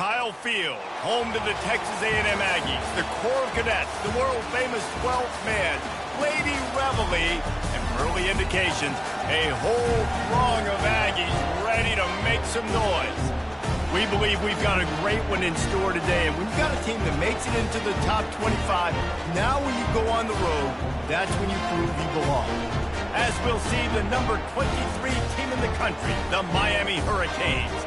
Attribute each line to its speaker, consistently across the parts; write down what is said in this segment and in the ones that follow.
Speaker 1: Kyle Field, home to the Texas A&M Aggies, the Corps of Cadets, the world-famous 12th man, Lady Reveille, and early indications, a whole throng of Aggies ready to make some noise. We believe we've got a great one in store today, and we've got a team that makes it into the top 25. Now when you go on the road, that's when you prove you belong. As we'll see the number 23 team in the country, the Miami Hurricanes,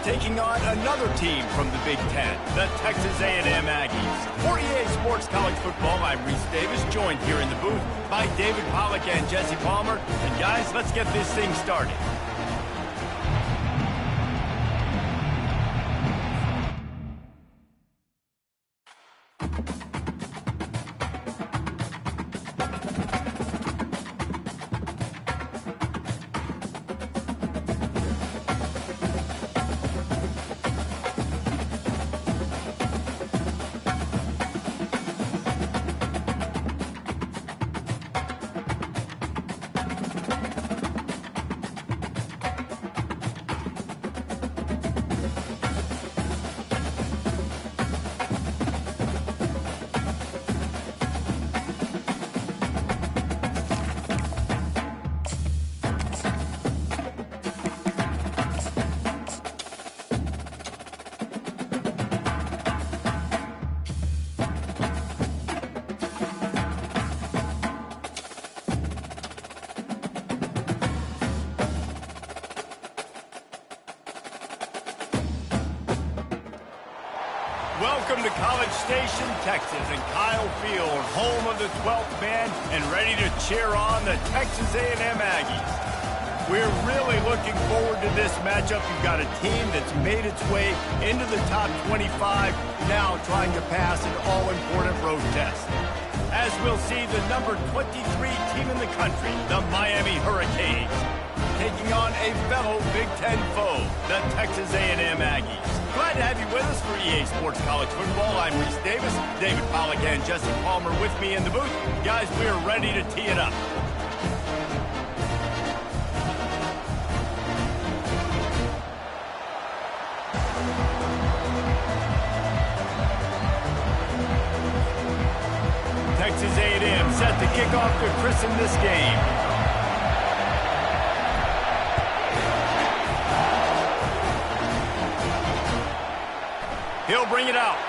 Speaker 1: taking on another team from the Big Ten, the Texas A&M Aggies. For EA Sports College Football, I'm Reese Davis, joined here in the booth by David Pollack and Jesse Palmer. And guys, let's get this thing started. Welcome to College Station, Texas, and Kyle Field, home of the 12th man, and ready to cheer on the Texas A&M Aggies. We're really looking forward to this matchup. You've got a team that's made its way into the top 25, now trying to pass an all-important road test. As we'll see the number 23 team in the country, the Miami Hurricanes, taking on a fellow Big Ten foe, the Texas A&M Aggies. Glad to have you with us for EA Sports College Football. I'm Reese Davis, David Pollack and Jesse Palmer with me in the booth. Guys, we are ready to tee it up. Texas A&M set to kick off to christen this game. He'll bring it out.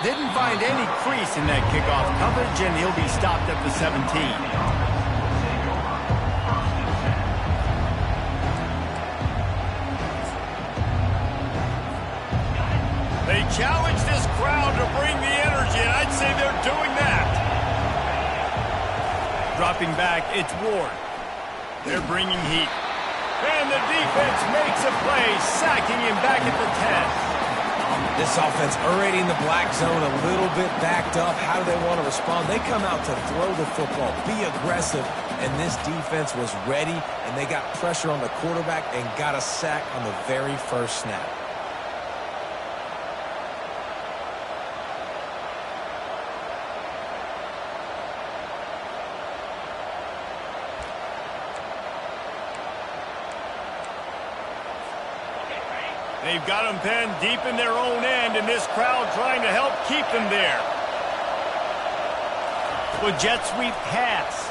Speaker 1: Didn't find any crease in that kickoff coverage, and he'll be stopped at the 17. They challenge this crowd to bring the energy, and I'd say they're doing that. Dropping back, it's Ward. They're bringing heat. And the defense makes a play, sacking him back at the 10.
Speaker 2: This offense already in the black zone, a little bit backed up. How do they want to respond? They come out to throw the football, be aggressive, and this defense was ready, and they got pressure on the quarterback and got a sack on the very first snap.
Speaker 1: They've got them pinned deep in their own end, and this crowd trying to help keep them there. With jet sweep pass.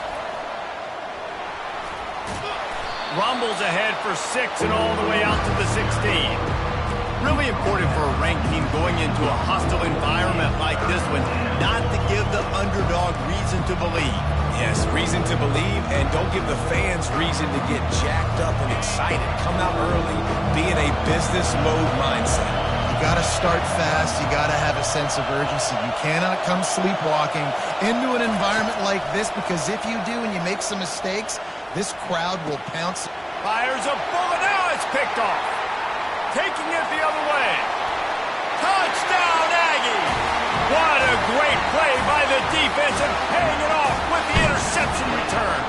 Speaker 1: Rumbles ahead for 6 and all the way out to the 16. Really important for a ranked team going into a hostile environment like this one, not to give the underdog reason to believe.
Speaker 2: Yes, reason to believe, and don't give the fans reason to get jacked up and excited. Come out early, be in a business mode mindset.
Speaker 3: You got to start fast. You got to have a sense of urgency. You cannot come sleepwalking into an environment like this, because if you do and you make some mistakes, this crowd will pounce.
Speaker 1: Fires a bullet. Now it's picked off. Taking it the other way. Touchdown, Aggie! What a great play by the defense, and paying it off with the interception return.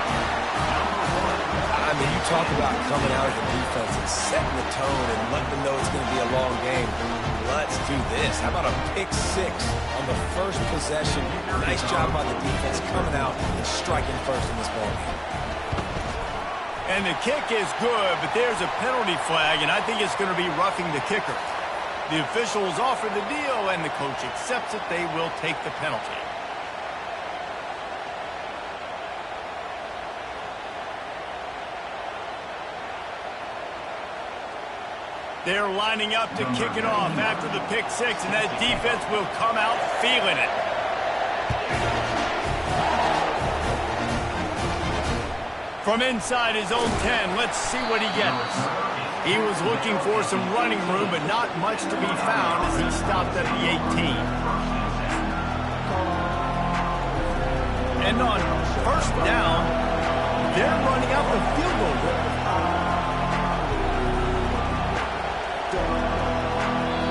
Speaker 2: I mean, you talk about coming out of the defense and setting the tone and letting them know it's going to be a long game. Let's do this. How about a pick 6 on the first possession? Nice job by the defense coming out and striking first in this ballgame.
Speaker 1: And the kick is good, but there's a penalty flag, and I think it's going to be roughing the kicker. The officials offer the deal, and the coach accepts it. They will take the penalty. They're lining up to kick it off after the pick six, and that defense will come out feeling it. From inside his own 10, let's see what he gets. He was looking for some running room, but not much to be found as he stopped at the 18. And on first down, they're running out the field goal line.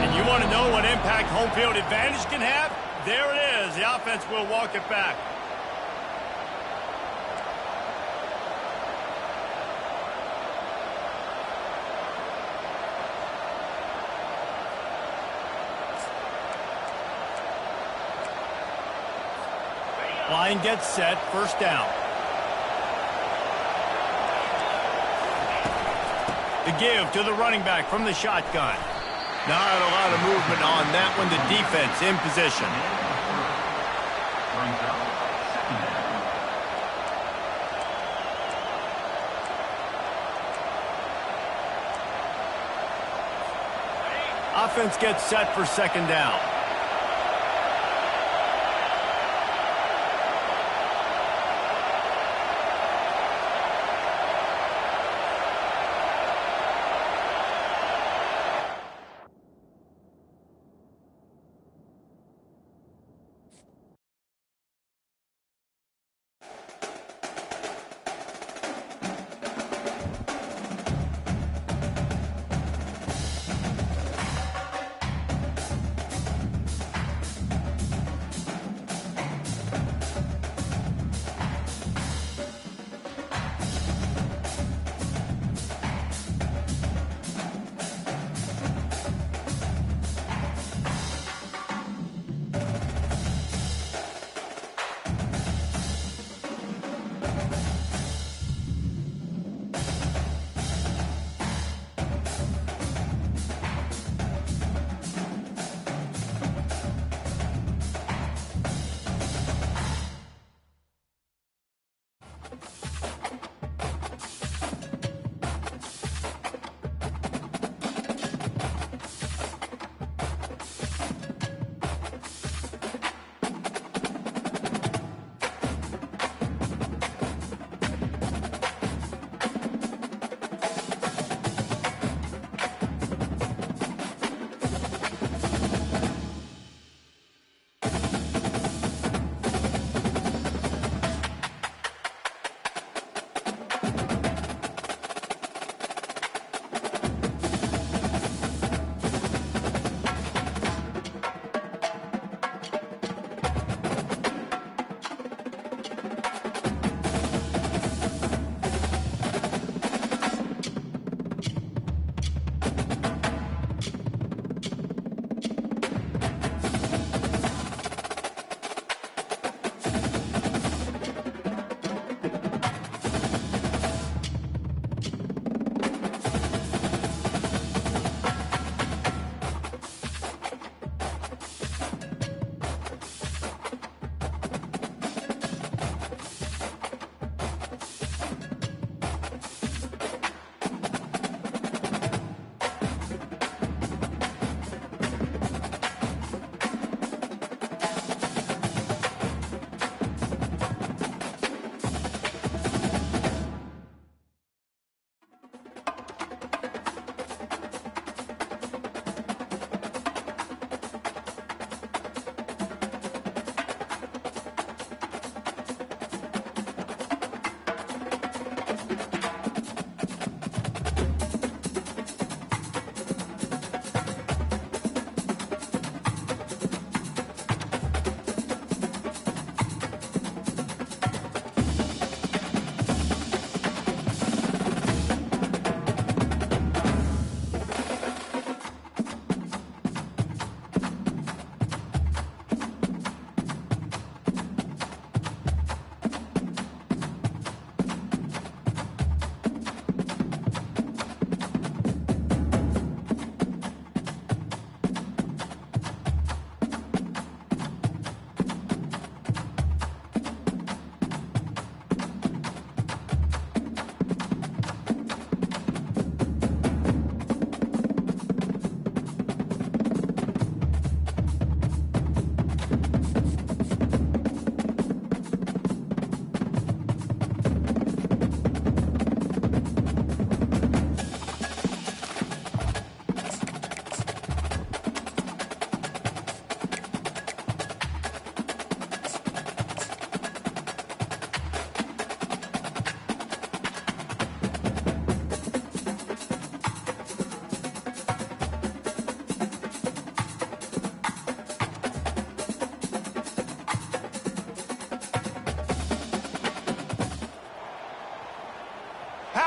Speaker 1: And you want to know what impact home field advantage can have? There it is. The offense will walk it back. Line gets set, first down. The give to the running back from the shotgun. Not a lot of movement on that one. The defense in position. Offense gets set for second down.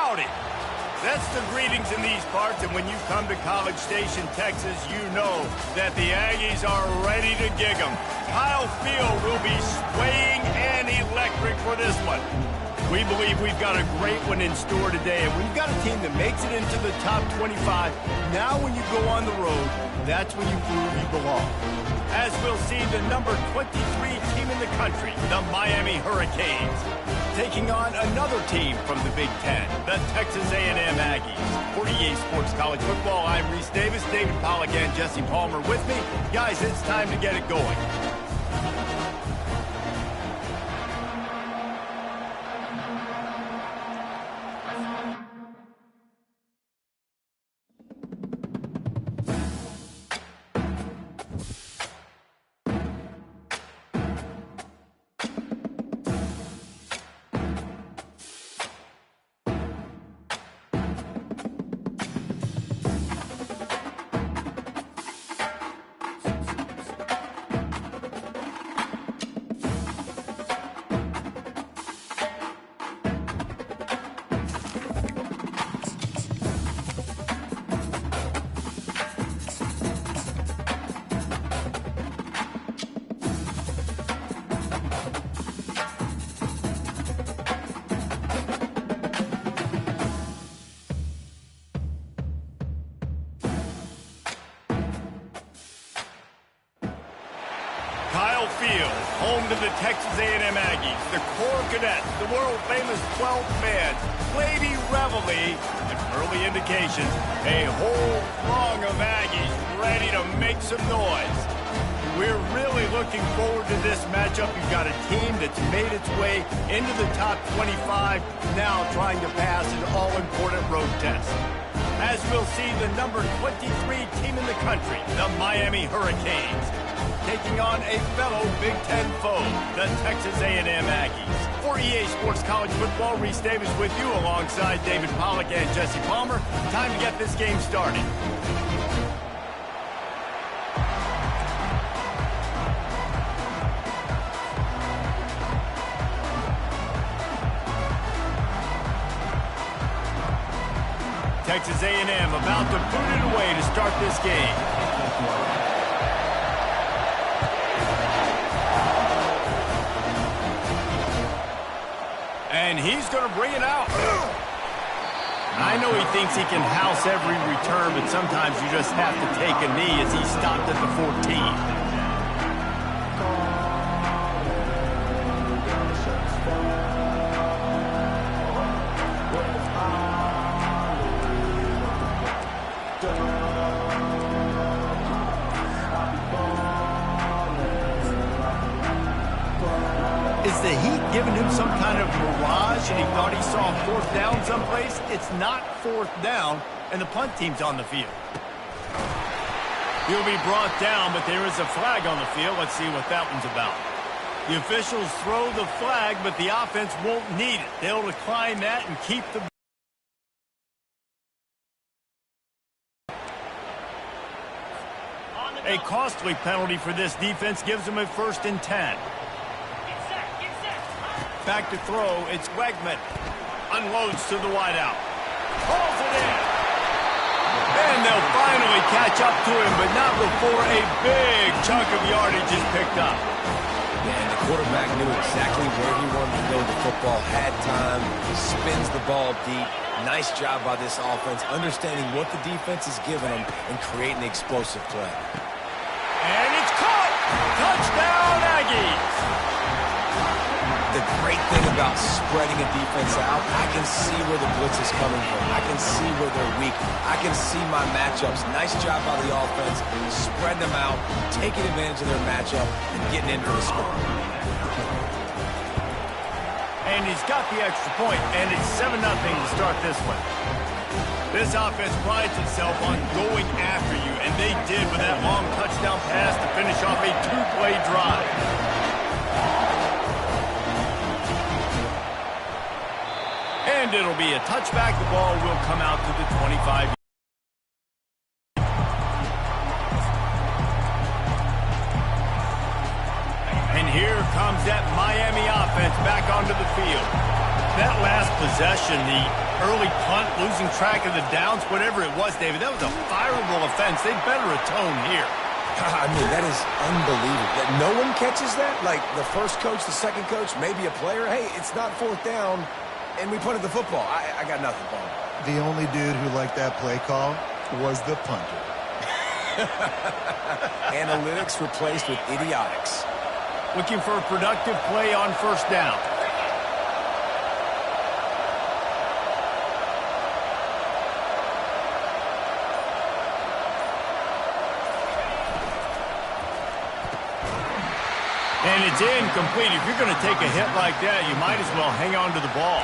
Speaker 1: about it? That's the greetings in these parts, and when you come to College Station, Texas, you know that the Aggies are ready to gig 'em. Kyle Field will be swaying and electric for this one. We believe we've got a great one in store today, and we've got a team that makes it into the top 25. Now when you go on the road, that's when you prove you belong. As we'll see the number 23 team in the country, the Miami Hurricanes, taking on another team from the Big Ten, the Texas A&M Aggies. For EA Sports College Football, I'm Reese Davis, David Pollack, and Jesse Palmer with me. Guys, it's time to get it going. Kyle Field, home to the Texas A&M Aggies, the Corps Cadets, the world-famous 12th man, Lady Reveille, and early indications, a whole throng of Aggies ready to make some noise. We're really looking forward to this matchup. You've got a team that's made its way into the top 25, now trying to pass an all-important road test. As we'll see the number 23 team in the country, the Miami Hurricanes, taking on a fellow Big Ten foe, the Texas A&M Aggies. For EA Sports College Football, Reese Davis with you alongside David Pollack and Jesse Palmer. Time to get this game started. Texas A&M about to put it away to start this game. And he's going to bring it out. I know he thinks he can house every return, but sometimes you just have to take a knee as he stopped at the 14. Is the heat giving him some kind of mirage and he thought he saw a fourth down someplace? It's not fourth down, and the punt team's on the field. He'll be brought down, but there is a flag on the field. Let's see what that one's about. The officials throw the flag, but the offense won't need it. They'll decline that and keep the... A costly penalty for this defense gives them a 1st and 10. Back to throw, it's Wegman. Unloads to the wideout. Calls it in. And they'll finally catch up to him, but not before a big chunk of yardage is picked up.
Speaker 2: Man, the quarterback knew exactly where he wanted to go with the football, had time, spins the ball deep. Nice job by this offense, understanding what the defense is giving them and creating the explosive play.
Speaker 1: And it's caught! Touchdown, Aggies!
Speaker 2: The great thing about spreading a defense out, I can see where the blitz is coming from. I can see where they're weak. I can see my matchups. Nice job by the offense, spreading them out, taking advantage of their matchup, and getting into the score.
Speaker 1: And he's got the extra point, and it's 7-0 to start this one. This offense prides itself on going after you, and they did with that long touchdown pass to finish off a 2-play drive. And it'll be a touchback. The ball will come out to the 25. And here comes that Miami offense back onto the field. That last possession, the early punt, losing track of the downs, whatever it was, David, that was a fireable offense. They better atone here.
Speaker 2: I mean, that is unbelievable. That no one catches that? Like the first coach, the second coach, maybe a player. Hey, it's not fourth down, and we punted the football. I got nothing for him.
Speaker 3: The only dude who liked that play call was the punter.
Speaker 2: Analytics replaced with idiotics.
Speaker 1: Looking for a productive play on first down. And it's incomplete. If you're going to take a hit like that, you might as well hang on to the ball.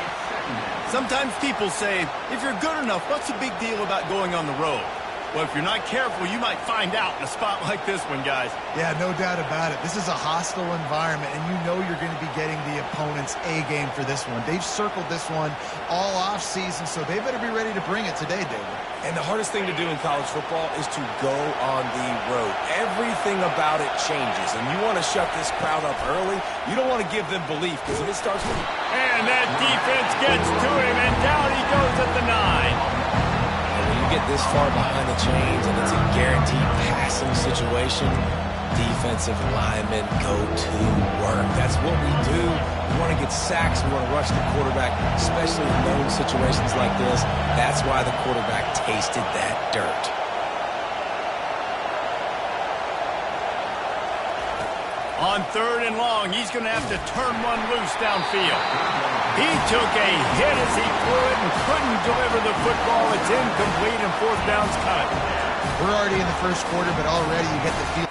Speaker 1: Sometimes people say, if you're good enough, what's the big deal about going on the road? Well, if you're not careful, you might find out in a spot like this one, guys.
Speaker 3: Yeah, no doubt about it. This is a hostile environment, and you know you're going to be getting the opponent's A game for this one. They've circled this one all off season, so they better be ready to bring it today, David.
Speaker 2: And the hardest thing to do in college football is to go on the road. Everything about it changes, and you want to shut this crowd up early. You don't want to give them belief, because if it starts with...
Speaker 1: And that defense gets to him, and down he goes at the 9.
Speaker 2: Get this far behind the chains and it's a guaranteed passing situation, defensive linemen go to work. That's what we do. We want to get sacks. We want to rush the quarterback, especially in known situations like this. That's why the quarterback tasted that dirt.
Speaker 1: On third and long, he's going to have to turn one loose downfield. He took a hit as he threw it and couldn't deliver the football. It's incomplete and fourth down's cut.
Speaker 3: We're already in the first quarter, but already you get the feel.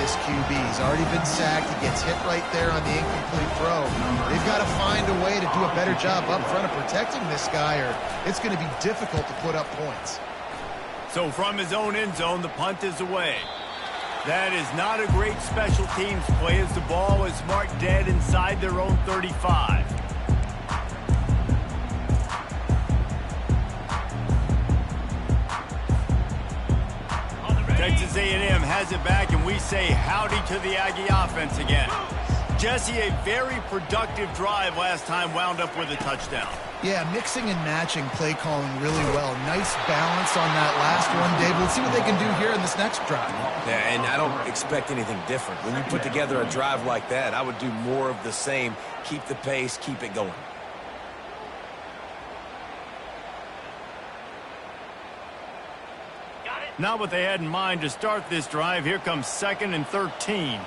Speaker 3: QB. He's already been sacked. He gets hit right there on the incomplete throw. They've got to find a way to do a better job up front of protecting this guy, or it's going to be difficult to put up points.
Speaker 1: So from his own end zone, the punt is away. That is not a great special teams play as the ball is marked dead inside their own 35. Texas A&M has it back, and we say howdy to the Aggie offense again. Jesse, a very productive drive last time wound up with a touchdown.
Speaker 3: Yeah, mixing and matching play calling really well. Nice balance on that last one, David. Let's see what they can do here in this next drive.
Speaker 2: Yeah, and I don't expect anything different. When you put together a drive like that, I would do more of the same. Keep the pace, keep it going.
Speaker 1: Not what they had in mind to start this drive. Here comes 2nd and 13.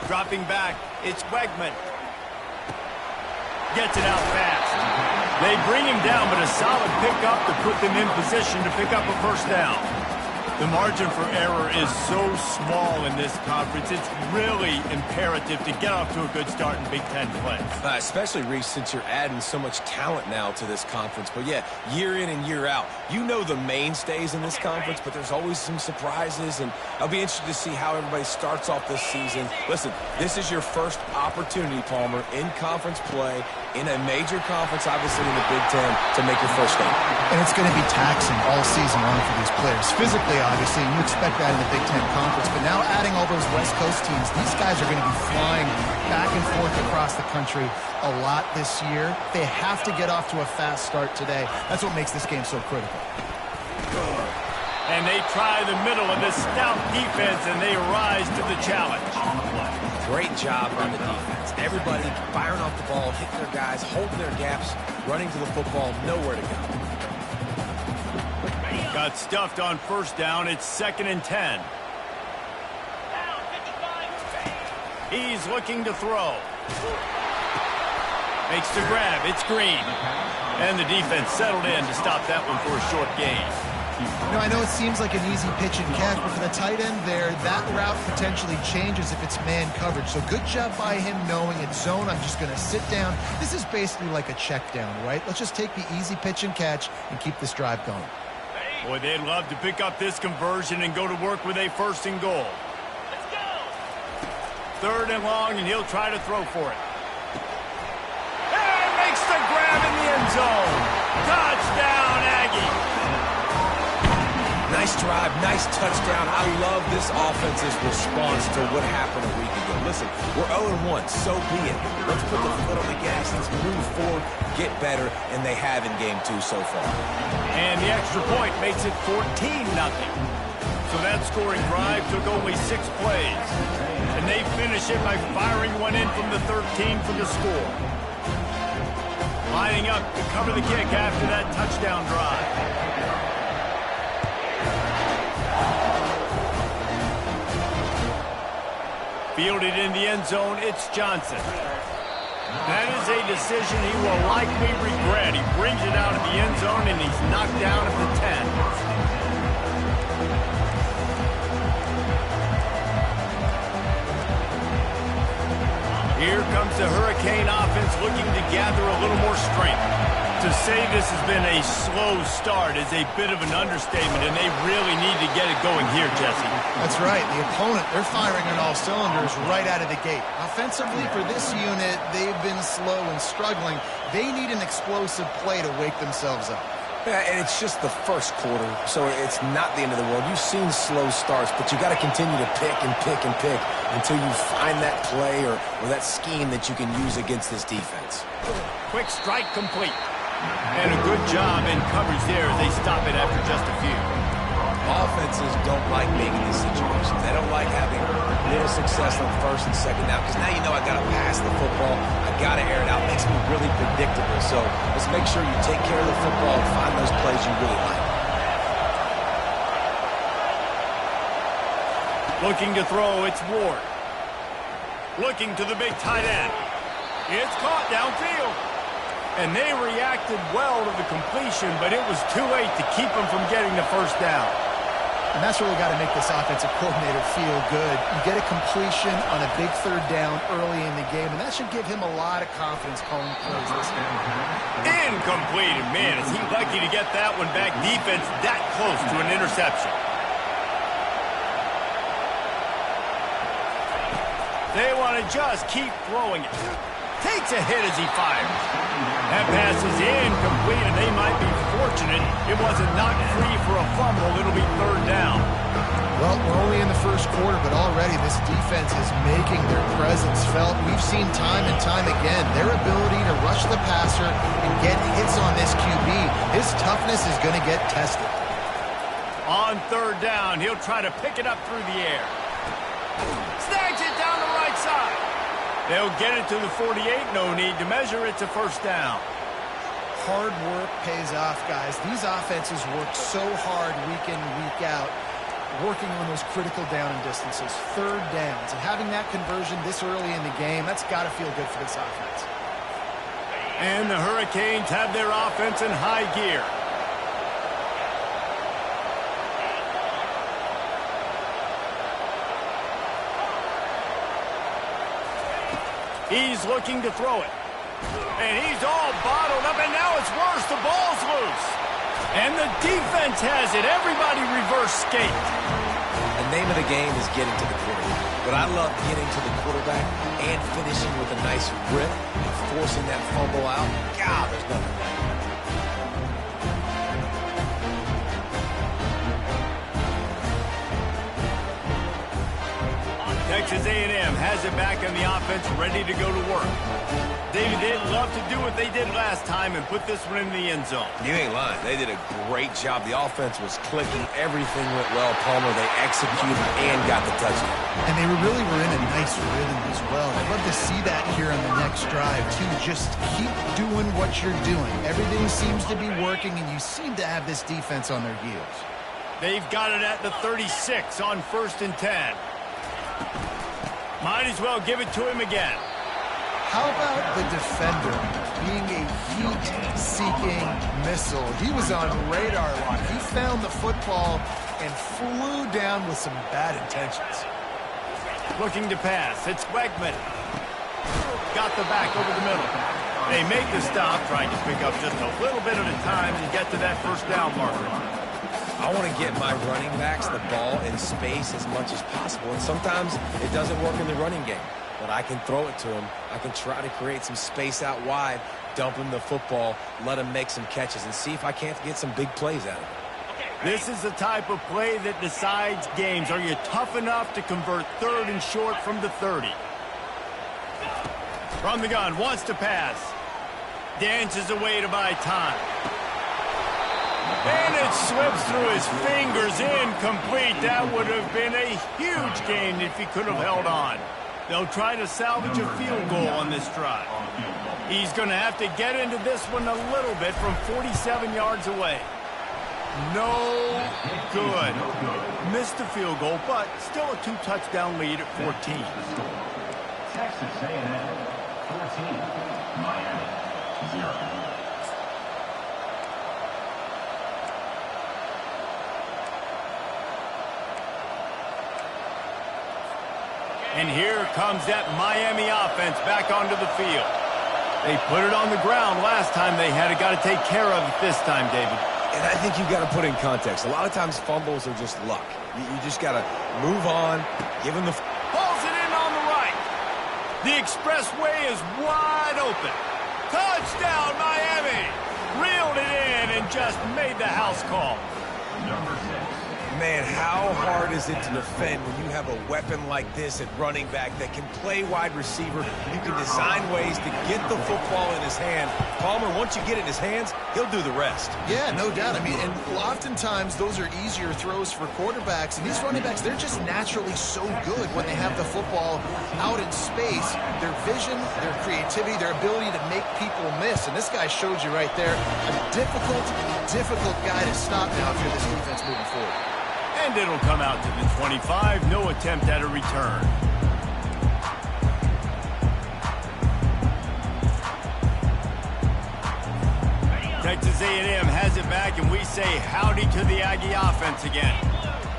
Speaker 1: Dropping back, it's Wegman. Gets it out fast. They bring him down, but a solid pickup to put them in position to pick up a first down. The margin for error is so small in this conference. It's really imperative to get off to a good start in Big Ten play.
Speaker 2: Especially, Reese, since you're adding so much talent now to this conference. But, yeah, year in and year out, you know the mainstays in this conference, but there's always some surprises, and I'll be interested to see how everybody starts off this season. Listen, this is your first opportunity, Palmer, in conference play, in a major conference, obviously in the Big Ten, to make your first start.
Speaker 3: And it's going to be taxing all season long for these players. Physically, obviously, and you expect that in the Big Ten Conference. But now adding all those West Coast teams, these guys are going to be flying back and forth across the country a lot this year. They have to get off to a fast start today. That's what makes this game so critical.
Speaker 1: And they try the middle of this stout defense, and they rise to the challenge.
Speaker 2: Great job on the defense. Everybody firing off the ball, hitting their guys, holding their gaps, running to the football, nowhere to go.
Speaker 1: Got stuffed on first down. It's 2nd and 10. He's looking to throw. Makes the grab. It's Green. And the defense settled in to stop that one for a short gain.
Speaker 3: You know, I know it seems like an easy pitch and catch, but for the tight end there, that route potentially changes if it's man coverage. So good job by him knowing it's zone. I'm just going to sit down. This is basically like a check down, right? Let's just take the easy pitch and catch and keep this drive going.
Speaker 1: Boy, they'd love to pick up this conversion and go to work with a 1st and goal.
Speaker 4: Let's go.
Speaker 1: 3rd and long, and he'll try to throw for it. And makes the grab in the end zone. Touchdown, Aggie.
Speaker 2: Nice drive, nice touchdown. I love this offense's response to what happened a week ago. Listen, we're 0-1, so be it. Let's put the foot on the gas. Let's move forward, get better, and they have in game 2 so far.
Speaker 1: And the extra point makes it 14-0. So that scoring drive took only 6 plays. And they finish it by firing one in from the 13 for the score. Lining up to cover the kick after that touchdown drive. Fielded in the end zone, it's Johnson. That is a decision he will likely regret. He brings it out of the end zone, and he's knocked down at the 10. Here comes the Hurricane offense looking to gather a little more strength. To say this has been a slow start is a bit of an understatement, and they really need to get it going here, Jesse.
Speaker 3: That's right. The opponent, they're firing on all cylinders right out of the gate. Offensively, for this unit, they've been slow and struggling. They need an explosive play to wake themselves up.
Speaker 2: Yeah, and it's just the first quarter, so it's not the end of the world. You've seen slow starts, but you got to continue to pick and pick and pick until you find that play or that scheme that you can use against this defense.
Speaker 1: Quick strike complete. And a good job in coverage there as they stop it after just a few.
Speaker 2: Offenses don't like being in these situations. They don't like having little success on 1st and 2nd down because now you know I got to pass the football. I got to air it out. It makes me really predictable. So let's make sure you take care of the football and find those plays you really like.
Speaker 1: Looking to throw, it's Ward. Looking to the big tight end. It's caught downfield. And they reacted well to the completion, but it was too late to keep them from getting the 1st down.
Speaker 3: And that's really got to make this offensive coordinator feel good. You get a completion on a big 3rd down early in the game, and that should give him a lot of confidence calling plays this game.
Speaker 1: Incomplete. And man, is he lucky to get that one back. Defense that close to an interception. They want to just keep throwing it. Takes a hit as he fires. That pass is incomplete, and they might be fortunate it wasn't knocked free for a fumble. It'll be 3rd down.
Speaker 3: Well, we're only in the first quarter, but already this defense is making their presence felt. We've seen time and time again their ability to rush the passer and get hits on this QB. His toughness is going to get tested.
Speaker 1: On 3rd down, he'll try to pick it up through the air. Snags it down the right side. They'll get it to the 48. No need to measure. It's a 1st down.
Speaker 3: Hard work pays off, guys. These offenses work so hard week in, week out, working on those critical down and distances, 3rd downs. And having that conversion this early in the game, that's got to feel good for this offense.
Speaker 1: And the Hurricanes have their offense in high gear. He's looking to throw it. And he's all bottled up, and now it's worse. The ball's loose. And the defense has it. Everybody reverse skate.
Speaker 2: The name of the game is getting to the quarterback. But I love getting to the quarterback and finishing with a nice rip and forcing that fumble out. God, there's nothing better.
Speaker 1: Texas A&M has it back on the offense, ready to go to work. David, they'd love to do what they did last time and put this one in the end zone.
Speaker 2: You ain't lying. They did a great job. The offense was clicking. Everything went well. Palmer, they executed and got the touchdown.
Speaker 3: And they really were in a nice rhythm as well. I'd love to see that here on the next drive, too. Just keep doing what you're doing. Everything seems to be working, and you seem to have this defense on their heels.
Speaker 1: They've got it at the 36 on 1st and 10. Might as well give it to him again.
Speaker 3: How about the defender being a heat-seeking missile? He was on radar lock. He found the football and flew down with some bad intentions.
Speaker 1: Looking to pass. It's Wegman. Got the back over the middle. They make the stop, trying to pick up just a little bit at a time to get to that first down marker.
Speaker 2: I want to get my running backs the ball in space as much as possible, and sometimes it doesn't work in the running game. But I can throw it to him. I can try to create some space out wide, dump him the football, let him make some catches, and see if I can't get some big plays out of it.
Speaker 1: This is the type of play that decides games. Are you tough enough to convert third and short from the 30? From the gun, wants to pass. Dances away to buy time. And it slips through his fingers, incomplete. That would have been a huge gain if he could have held on. They'll try to salvage a field goal on this drive. He's going to have to get into this one a little bit from 47 yards away. No good. Missed the field goal, but still a 2-touchdown lead at 14.
Speaker 4: Texas A&M 14, Miami 0.
Speaker 1: And here comes that Miami offense back onto the field. They put it on the ground last time. They had it. Got to take care of it this time, David.
Speaker 2: And I think you've got to put in context. A lot of times fumbles are just luck. You just got to move on, give him the...
Speaker 1: Pulls it in on the right. The expressway is wide open. Touchdown, Miami. Reeled it in and just made the house call.
Speaker 4: Number 6.
Speaker 2: Man, how hard is it to defend when you have a weapon like this at running back that can play wide receiver? You can design ways to get the football in his hand. Palmer, once you get it in his hands, he'll do the rest.
Speaker 3: Yeah, no doubt. I mean, and oftentimes those are easier throws for quarterbacks. And these running backs, they're just naturally so good when they have the football out in space. Their vision, their creativity, their ability to make people miss. And this guy showed you right there, a difficult guy to stop now if you're this defense moving forward.
Speaker 1: And it'll come out to the 25. No attempt at a return. Texas A&M has it back, and we say howdy to the Aggie offense again.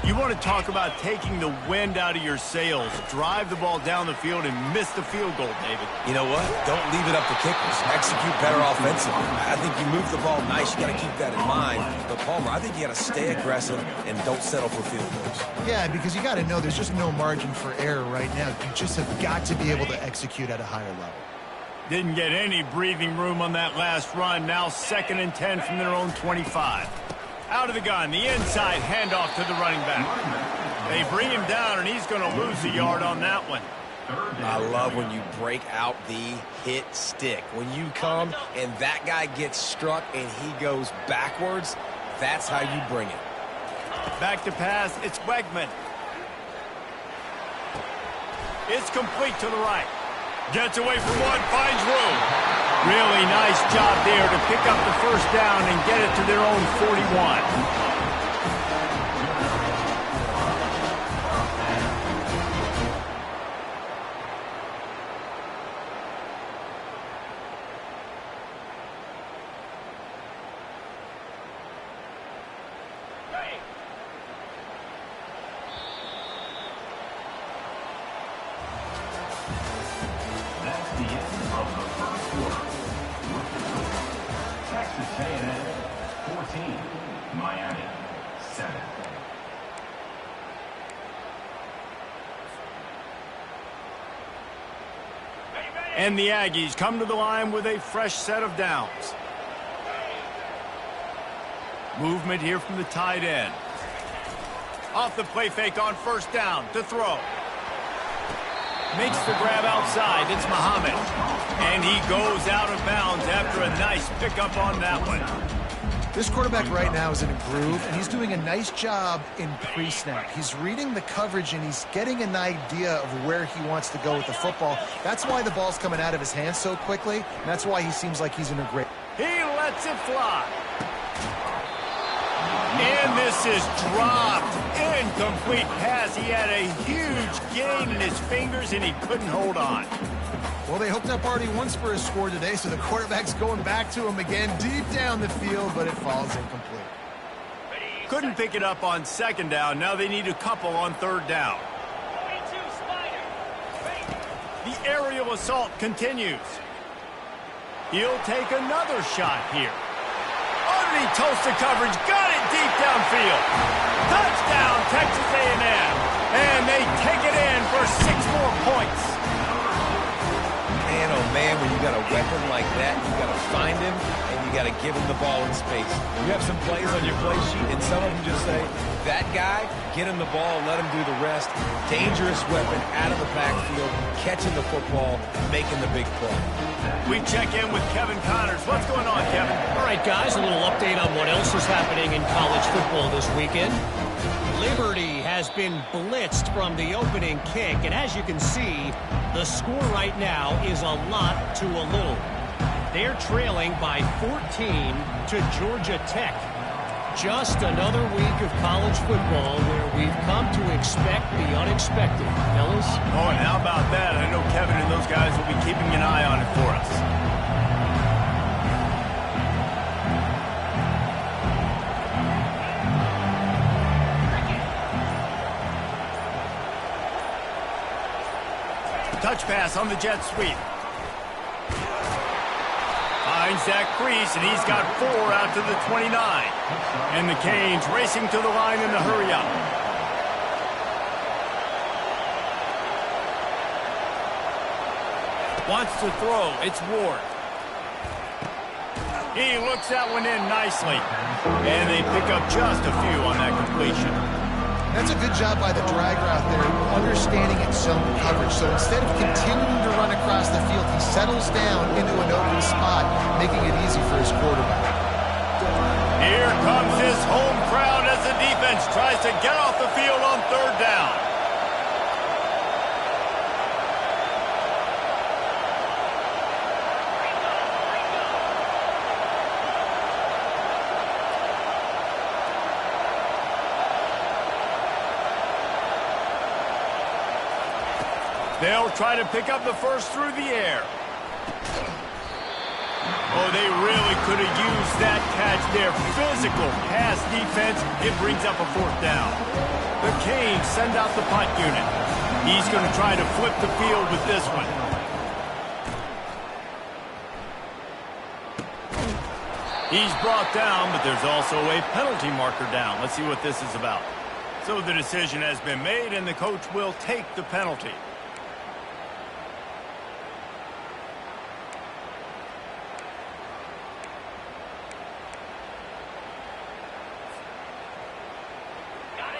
Speaker 1: You want to talk about taking the wind out of your sails. Drive the ball down the field and miss the field goal, David.
Speaker 2: You know what? Don't leave it up to kickers. Execute better offensively. I think you move the ball nice. You got to keep that in mind. But, Palmer, I think you got to stay aggressive and don't settle for field goals.
Speaker 3: Yeah, because you got to know there's just no margin for error right now. You just have got to be able to execute at a higher level.
Speaker 1: Didn't get any breathing room on that last run. Now 2nd and 10 from their own 25. Out of the gun, the inside handoff to the running back. They bring him down, and he's going to lose a yard on that one.
Speaker 2: I love when you break out the hit stick. When you come and that guy gets struck and he goes backwards, that's how you bring it.
Speaker 1: Back to pass, it's Wegman. It's complete to the right. Gets away from one, finds room. Really nice job there to pick up the first down and get it to their own 41.
Speaker 4: Texas A&M 14, Miami 7.
Speaker 1: And the Aggies come to the line with a fresh set of downs. Movement here from the tight end. Off the play fake on first down to throw. Makes the grab outside. It's Muhammad. And he goes out of bounds after a nice pickup on that one.
Speaker 3: This quarterback right now is in a groove, and he's doing a nice job in pre-snap. He's reading the coverage, and he's getting an idea of where he wants to go with the football. That's why the ball's coming out of his hands so quickly, and that's why he seems like he's in a great...
Speaker 1: He lets it fly. And this is dropped. Incomplete pass. He had a huge gain in his fingers, and he couldn't hold on.
Speaker 3: Well, they hoped up already once for a score today, so the quarterback's going back to him again deep down the field, but it falls incomplete.
Speaker 1: Couldn't pick it up on second down. Now they need a couple on third down. The aerial assault continues. He'll take another shot here. Underneath Tulsa coverage, got it deep downfield. Touchdown, Texas A&M. And they take it in for 6 more points.
Speaker 2: Man, oh man, when you got a weapon like that, you got to find him and you got to give him the ball in space. You have some plays on your play sheet, and some of them just say, that guy, get him the ball, let him do the rest. Dangerous weapon out of the backfield, catching the football, making the big play.
Speaker 1: We check in with Kevin Connors. What's going on, Kevin?
Speaker 5: All right, guys, a little update on what else is happening in college football this weekend. Liberty has been blitzed from the opening kick, and as you can see, the score right now is a lot to a little. They're trailing by 14 to Georgia Tech. Just another week of college football where we've come to expect the unexpected. Fellas?
Speaker 1: Oh, and how about that? I know Kevin and those guys will be keeping an eye on it for us. Touch pass on the jet sweep. Finds that crease, and he's got 4 out to the 29. And the Canes racing to the line in the hurry-up. Wants to throw. It's Ward. He looks that one in nicely. And they pick up just a few on that completion.
Speaker 3: That's a good job by the drag route there, understanding its zone coverage. So instead of continuing to run across the field, he settles down into an open spot, making it easy for his quarterback.
Speaker 1: Here comes his home crowd as the defense tries to get off the field on third down. They'll try to pick up the first through the air. Oh, they really could have used that catch there. Physical pass defense. It brings up a 4th down. The Canes send out the punt unit. He's going to try to flip the field with this one. He's brought down, but there's also a penalty marker down. Let's see what this is about. So the decision has been made, and the coach will take the penalty.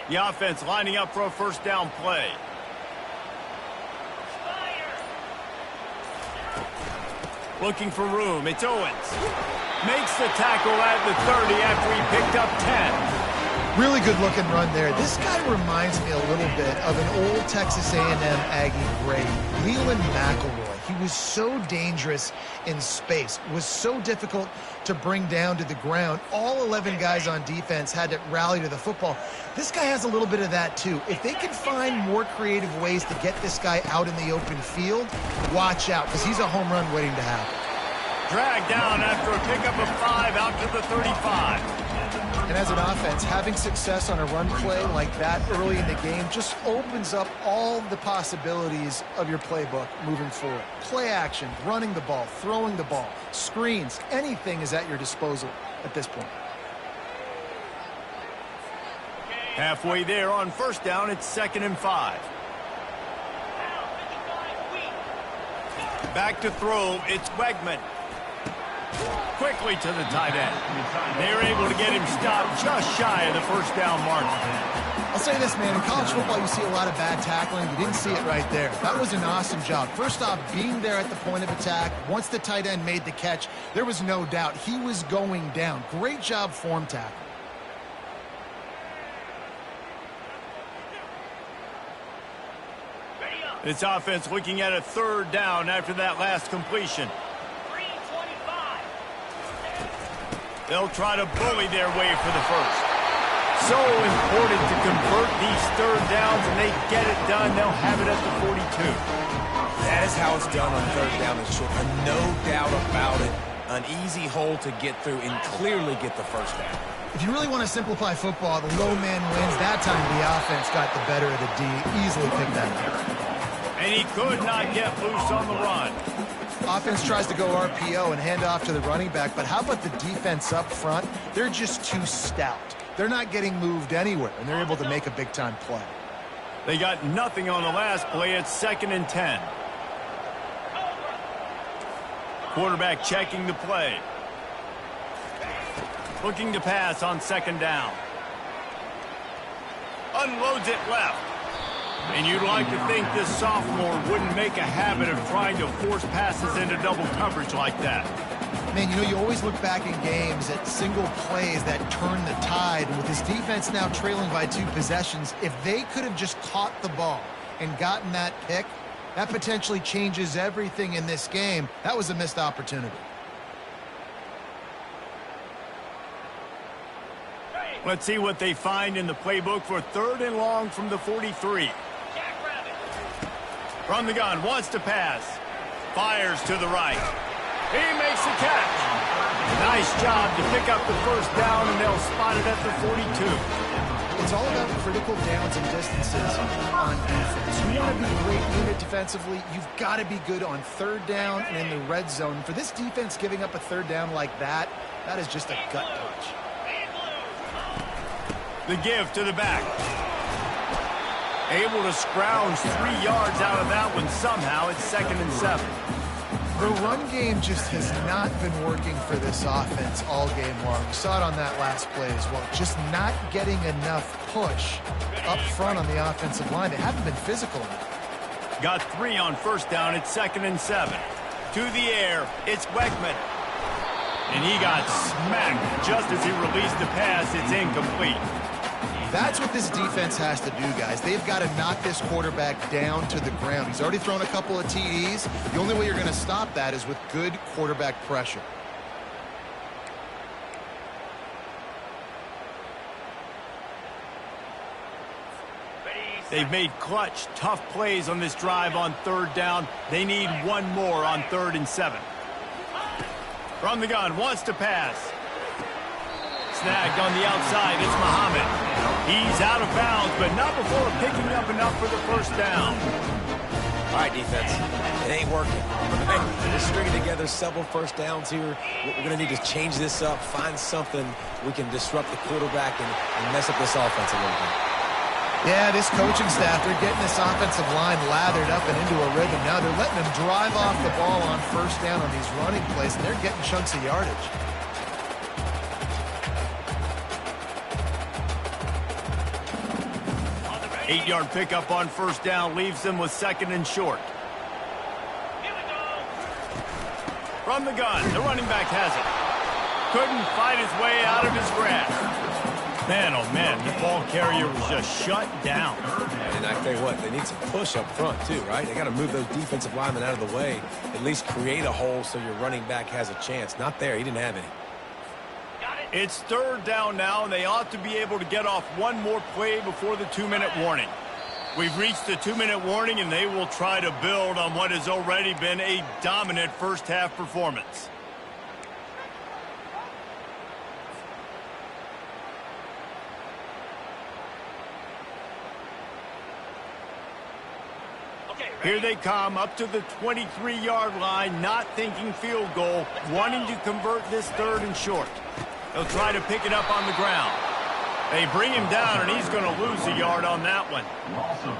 Speaker 1: The offense lining up for a first down play. Looking for room. It's Owens. Makes the tackle at the 30 after he picked up 10.
Speaker 3: Really good looking run there. This guy reminds me a little bit of an old Texas A&M Aggie great, Leland McElroy. He was so dangerous in space, was so difficult to bring down to the ground. All 11 guys on defense had to rally to the football. This guy has a little bit of that too. If they can find more creative ways to get this guy out in the open field, watch out, because he's a home run waiting to happen.
Speaker 1: Dragged down after a pickup of 5 out to the 35.
Speaker 3: And as an offense, having success on a run play like that early in the game just opens up all the possibilities of your playbook moving forward. Play action, running the ball, throwing the ball, screens, anything is at your disposal at this point.
Speaker 1: Halfway there on first down, it's 2nd and 5. Back to throw, it's Wegman. Quickly to the tight end. They're able to get him stopped just shy of the first down mark.
Speaker 3: I'll say this, man. In college football, you see a lot of bad tackling. You didn't see it right there. That was an awesome job. First off, being there at the point of attack. Once the tight end made the catch, there was no doubt he was going down. Great job form tackle.
Speaker 1: This offense looking at a 3rd down after that last completion. They'll try to bully their way for the first. So important to convert these 3rd downs, and they get it done. They'll have it at the 42.
Speaker 2: That is how it's done on third down and short. No doubt about it. An easy hole to get through and clearly get the first down.
Speaker 3: If you really want to simplify football, the low man wins. That time the offense got the better of the D. Easily picked that up.
Speaker 1: And he could not get loose on the run.
Speaker 3: Offense tries to go RPO and hand off to the running back, but how about the defense up front? They're just too stout. They're not getting moved anywhere, and they're able to make a big-time play.
Speaker 1: They got nothing on the last play. It's 2nd and 10. Quarterback checking the play. Looking to pass on 2nd down. Unloads it left. And you'd like to think this sophomore wouldn't make a habit of trying to force passes into double coverage like that.
Speaker 3: Man, you know, you always look back in games at single plays that turn the tide. And with his defense now trailing by 2 possessions, if they could have just caught the ball and gotten that pick, that potentially changes everything in this game. That was a missed opportunity.
Speaker 1: Let's see what they find in the playbook for 3rd and long from the 43. From the gun, wants to pass. Fires to the right. He makes the catch. Nice job to pick up the first down, and they'll spot it at the 42.
Speaker 3: It's all about critical downs and distances on defense. You want to be a great unit defensively, you've got to be good on 3rd down and in the red zone. For this defense giving up a 3rd down like that, that is just a gut punch.
Speaker 1: The give to the back. Able to scrounge 3 yards out of that one somehow. It's 2nd and 7.
Speaker 3: The run game just has not been working for this offense all game long. You saw it on that last play as well. Just not getting enough push up front on the offensive line. They haven't been physical enough.
Speaker 1: Got 3 on 1st down. It's 2nd and 7. To the air. It's Weckman. And he got smacked just as he released the pass. It's incomplete.
Speaker 3: That's what this defense has to do, guys. They've got to knock this quarterback down to the ground. He's already thrown a couple of TDs. The only way you're going to stop that is with good quarterback pressure.
Speaker 1: They've made clutch, tough plays on this drive on 3rd down. They need 1 more on 3rd and 7. From the gun, wants to pass. Snagged on the outside, it's Muhammad. He's out of bounds, but not before picking up enough for the first down.
Speaker 2: All right, defense. It ain't working. Right? We're stringing together several first downs here. We're going to need to change this up, find something we can disrupt the quarterback and mess up this offense a little bit.
Speaker 3: Yeah, this coaching staff, they're getting this offensive line lathered up and into a rhythm. Now they're letting them drive off the ball on 1st down on these running plays, and they're getting chunks of yardage.
Speaker 1: Eight-yard pickup on 1st down leaves them with 2nd and short. From the gun, the running back has it. Couldn't fight his way out of his grasp. Man, oh man, the ball carrier was just shut down.
Speaker 2: And I tell you what, they need some push up front too, right? They got to move those defensive linemen out of the way, at least create a hole so your running back has a chance. Not there, he didn't have any.
Speaker 1: It's 3rd down now, and they ought to be able to get off 1 more play before the 2-minute warning. We've reached the 2-minute warning, and they will try to build on what has already been a dominant first-half performance. Here they come up to the 23-yard line, not thinking field goal, wanting to convert this 3rd and short. They'll try to pick it up on the ground. They bring him down, and he's going to lose a yard on that one.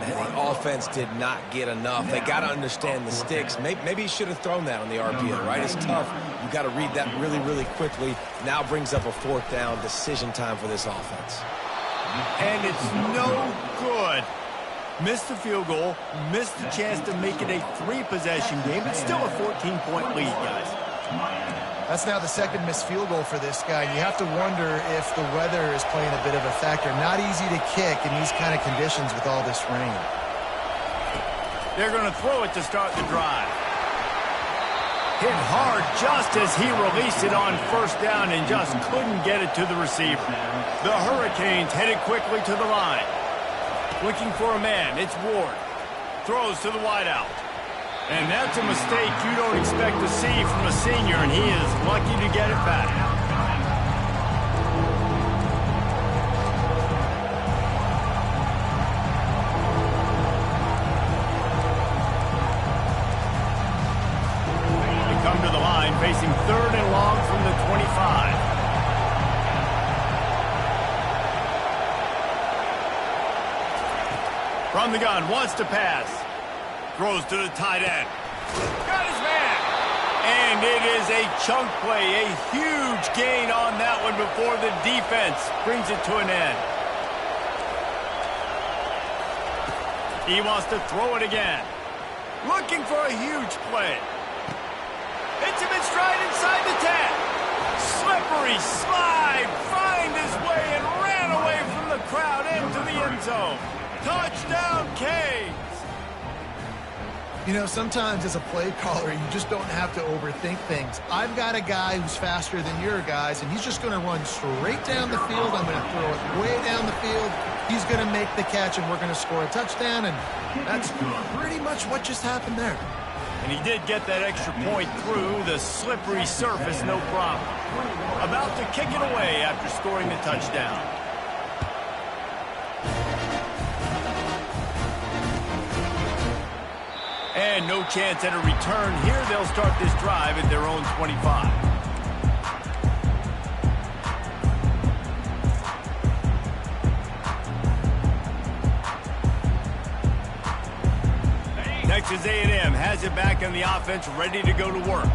Speaker 2: Man, the offense did not get enough. They got to understand the sticks. Maybe he should have thrown that on the RPO, right? It's tough. You got to read that really, really quickly. Now brings up a 4th down decision time for this offense.
Speaker 1: And it's no good. Missed the field goal, missed the chance to make it a 3-possession game. It's still a 14-point lead, guys.
Speaker 3: That's now the 2nd missed field goal for this guy. You have to wonder if the weather is playing a bit of a factor. Not easy to kick in these kind of conditions with all this rain.
Speaker 1: They're going to throw it to start the drive. Hit hard just as he released it on 1st down and just couldn't get it to the receiver. The Hurricanes headed quickly to the line. Looking for a man, it's Ward. Throws to the wideout. And that's a mistake you don't expect to see from a senior, and he is lucky to get it back. They come to the line facing 3rd and long from the 25. From the gun, wants to pass. Throws to the tight end. Got his man. And it is a chunk play, a huge gain on that one before the defense brings it to an end. He wants to throw it again. Looking for a huge play. Hits him in stride inside the 10. Slippery slide. Find his way and ran away from the crowd into the end zone. Touchdown, Canes.
Speaker 3: You know, sometimes as a play caller, you just don't have to overthink things. I've got a guy who's faster than your guys, and he's just going to run straight down the field. I'm going to throw it way down the field. He's going to make the catch, and we're going to score a touchdown, and that's pretty much what just happened there.
Speaker 1: And he did get that extra point through the slippery surface, no problem. About to kick it away after scoring the touchdown. And no chance at a return here. They'll start this drive at their own 25. Texas A&M has it back in the offense, ready to go to work.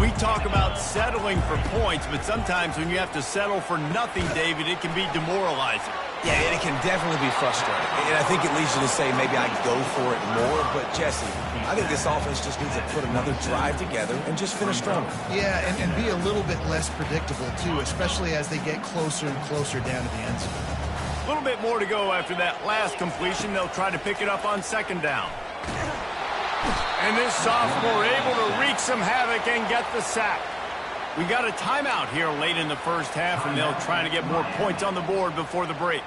Speaker 1: We talk about settling for points, but sometimes when you have to settle for nothing, David, it can be demoralizing.
Speaker 2: Yeah, and it can definitely be frustrating. And I think it leads you to say maybe I go for it more. But, Jesse, I think this offense just needs to put another drive together and just finish stronger.
Speaker 3: Yeah, and be a little bit less predictable, too, especially as they get closer and closer down to the end zone.
Speaker 1: A little bit more to go after that last completion. They'll try to pick it up on 2nd down. And this sophomore able to wreak some havoc and get the sack. We got a timeout here late in the first half, and they'll try to get more points on the board before the break.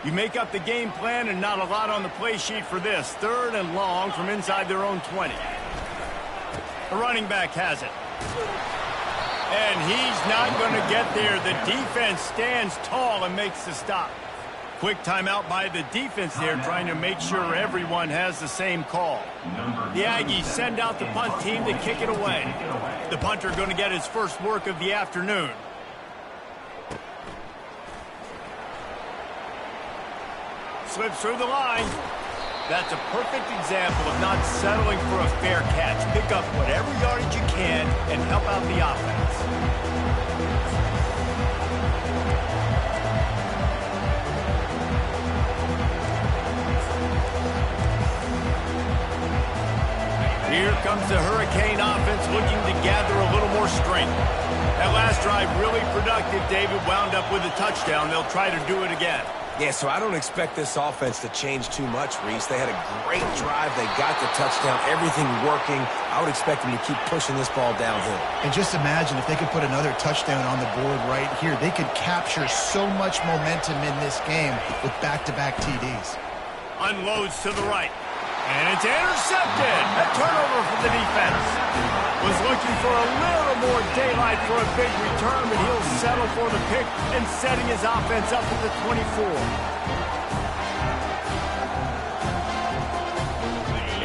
Speaker 1: You make up the game plan and not a lot on the play sheet for this. 3rd and long from inside their own 20. The running back has it. And he's not going to get there. The defense stands tall and makes the stop. Quick timeout by the defense there, trying to make sure everyone has the same call. The Aggies send out the punt team to kick it away. The punter going to get his first work of the afternoon. Slips through the line. That's a perfect example of not settling for a fair catch. Pick up whatever yardage you can and help out the offense. Here comes the Hurricane offense looking to gather a little more strength. That last drive really productive. David wound up with a touchdown. They'll try to do it again.
Speaker 2: Yeah, so I don't expect this offense to change too much, Reese. They had a great drive. They got the touchdown. Everything working. I would expect them to keep pushing this ball downhill.
Speaker 3: And just imagine if they could put another touchdown on the board right here. They could capture so much momentum in this game with back-to-back TDs.
Speaker 1: Unloads to the right. And it's intercepted. A turnover for the defense. Was looking for a little more daylight for a big return, but he'll settle for the pick and setting his offense up at the 24.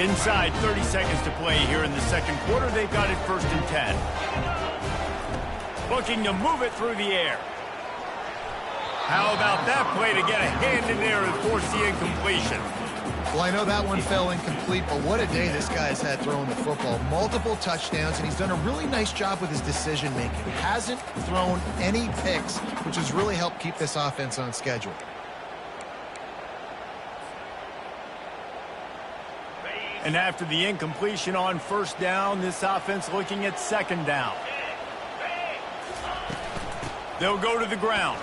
Speaker 1: Inside 30 seconds to play here in the second quarter. They've got it 1st and 10. Looking to move it through the air. How about that play to get a hand in there and force the incompletion?
Speaker 3: Well, I know that one fell incomplete, but what a day this guy's had throwing the football. Multiple touchdowns, and he's done a really nice job with his decision-making. Hasn't thrown any picks, which has really helped keep this offense on schedule.
Speaker 1: And after the incompletion on 1st down, this offense looking at 2nd down. They'll go to the ground.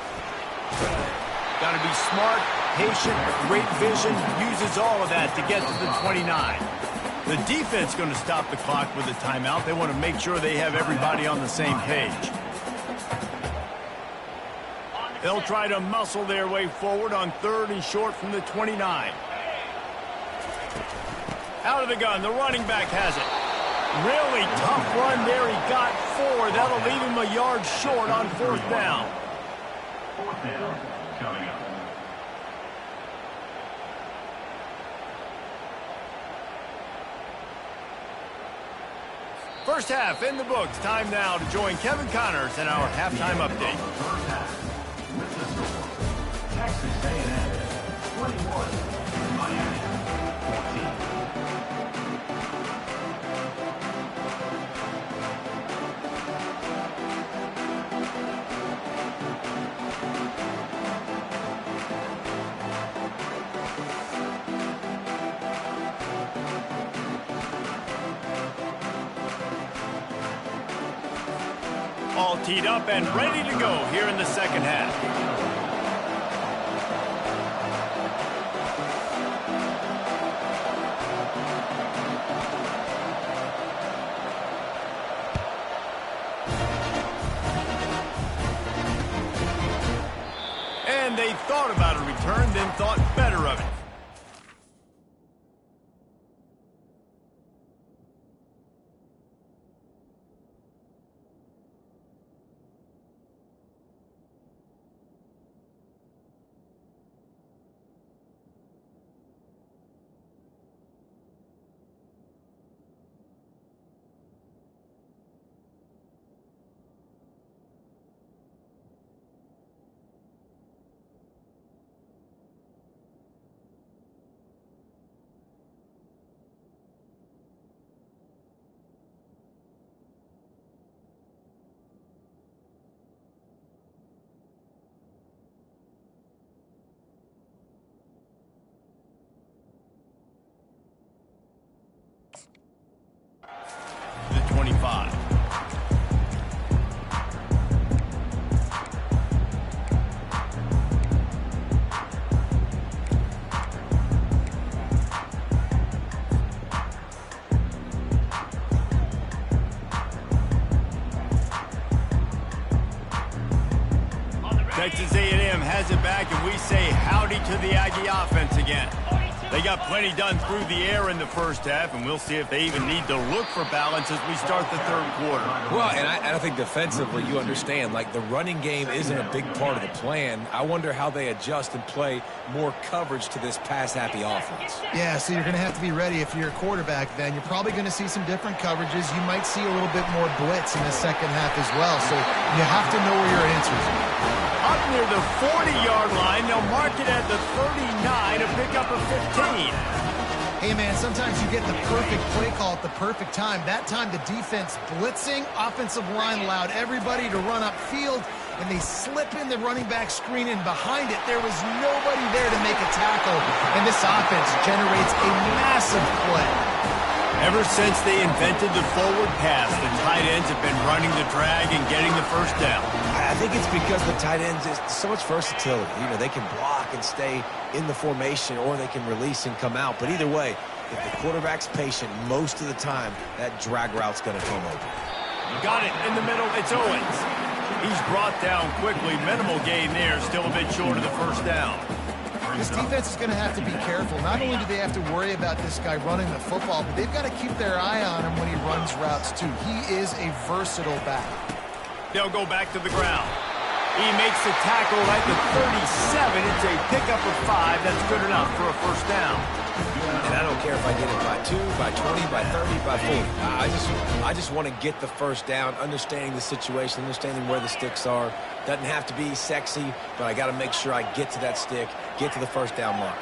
Speaker 1: Got to be smart, patient, great vision, uses all of that to get to the 29. The defense going to stop the clock with a timeout. They want to make sure they have everybody on the same page. They'll try to muscle their way forward on 3rd and short from the 29. Out of the gun, the running back has it. Really tough run there. He got 4. That'll leave him a yard short on 4th down.
Speaker 4: 4th down coming up.
Speaker 1: First half in the books. Time now to join Kevin Connors in our halftime update.
Speaker 4: First half with the score. Texas A&M 21, Miami
Speaker 1: 14. All teed up and ready to go here in the second half. And they thought about a return, then thought better of it. The 25. Texas A&M has it back, and we say howdy to the Aggie offense again. They got plenty done through the air in the first half, and we'll see if they even need to look for balance as we start the third quarter.
Speaker 2: Well, and I think defensively, you understand, like the running game isn't a big part of the plan. I wonder how they adjust and play more coverage to this pass-happy offense.
Speaker 3: Yeah, so you're going to have to be ready if you're a quarterback then. You're probably going to see some different coverages. You might see a little bit more blitz in the second half as well, so you have to know where your answers are.
Speaker 1: Up near the 40-yard line, they'll mark it at the 39, a pickup of 15.
Speaker 3: Hey, man, sometimes you get the perfect play call at the perfect time. That time the defense blitzing, offensive line allowed everybody to run upfield, and they slip in the running back screen, and behind it, there was nobody there to make a tackle, and this offense generates a massive play.
Speaker 1: Ever since they invented the forward pass, the tight ends have been running the drag and getting the first down.
Speaker 2: I think it's because the tight ends is so much versatility. You know, they can block and stay in the formation, or they can release and come out. But either way, if the quarterback's patient most of the time, that drag route's going to come open.
Speaker 1: Got it in the middle. It's Owens. He's brought down quickly. Minimal gain there. Still a bit short of the first down.
Speaker 3: This defense is going to have to be careful. Not only do they have to worry about this guy running the football, but they've got to keep their eye on him when he runs routes, too. He is a versatile back.
Speaker 1: They'll go back to the ground. He makes the tackle at the 37. It's a pickup of 5. That's good enough for a first down.
Speaker 2: And I don't care if I get it by 2, by 20, by 30, by 40. I just want to get the first down, understanding the situation, understanding where the sticks are. Doesn't have to be sexy, but I got to make sure I get to that stick, get to the first down line.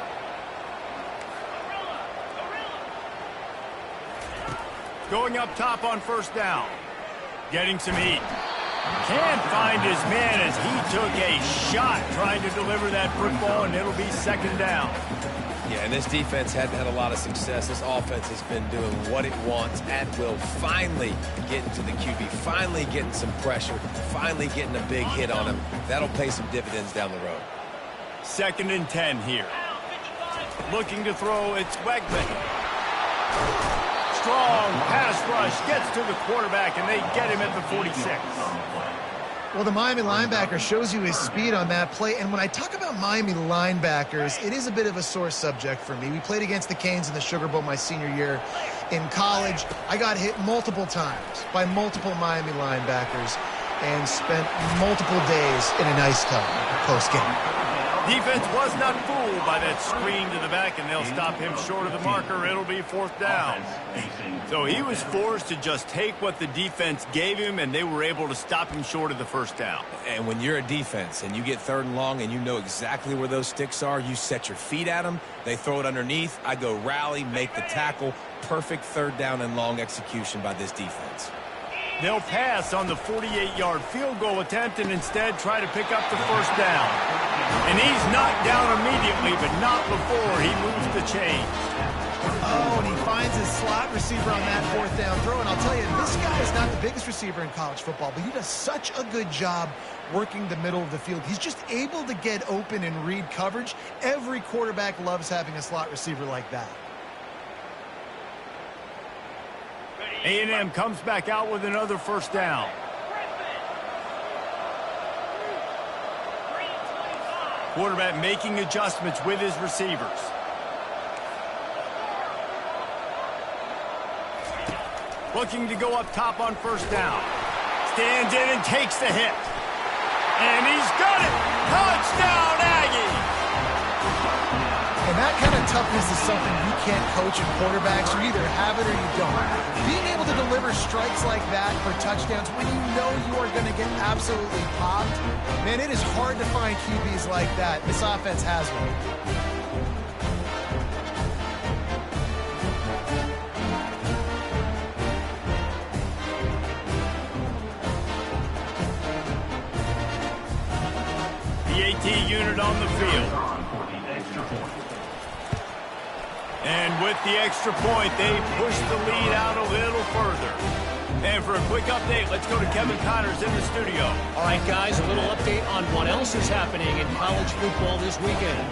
Speaker 1: Going up top on first down. Getting some heat. Can't find his man as he took a shot trying to deliver that football, and it'll be second down.
Speaker 2: Yeah, and this defense hadn't had a lot of success. This offense has been doing what it wants at will, finally getting to the QB, finally getting some pressure, finally getting a big hit on him. That'll pay some dividends down the road.
Speaker 1: 2nd and 10 here. Looking to throw, it's Wegman. Strong pass rush, gets to the quarterback, and they get him at the 46.
Speaker 3: Well, the Miami linebacker shows you his speed on that play. And when I talk about Miami linebackers, it is a bit of a sore subject for me. We played against the Canes in the Sugar Bowl my senior year in college. I got hit multiple times by multiple Miami linebackers and spent multiple days in an ice tub post-game.
Speaker 1: Defense was not fooled by that screen to the back, and they'll stop him short of the marker. It'll be 4th down. So he was forced to just take what the defense gave him, and they were able to stop him short of the 1st down.
Speaker 2: And when you're a defense and you get 3rd and long and you know exactly where those sticks are, you set your feet at them, they throw it underneath, I go rally, make the tackle. Perfect 3rd down and long execution by this defense.
Speaker 1: They'll pass on the 48-yard field goal attempt and instead try to pick up the 1st down. And he's knocked down immediately, but not before he moves the chains.
Speaker 3: Oh, and he finds his slot receiver on that 4th down throw. And I'll tell you, this guy is not the biggest receiver in college football, but he does such a good job working the middle of the field. He's just able to get open and read coverage. Every quarterback loves having a slot receiver like that.
Speaker 1: A&M comes back out with another 1st down. Quarterback making adjustments with his receivers. Looking to go up top on 1st down. Stands in and takes the hit. And he's got it! Touchdown, Aggie!
Speaker 3: And that kind of toughness is something you can't coach in quarterbacks. You either have it or you don't. Being able to deliver strikes like that for touchdowns when you know you are going to get absolutely popped, man, it is hard to find QBs like that. This offense has one.
Speaker 1: The AT unit on the field. And with the extra point, they push the lead out a little further. And for a quick update, let's go to Kevin Connors in the studio.
Speaker 5: All right, guys, a little update on what else is happening in college football this weekend.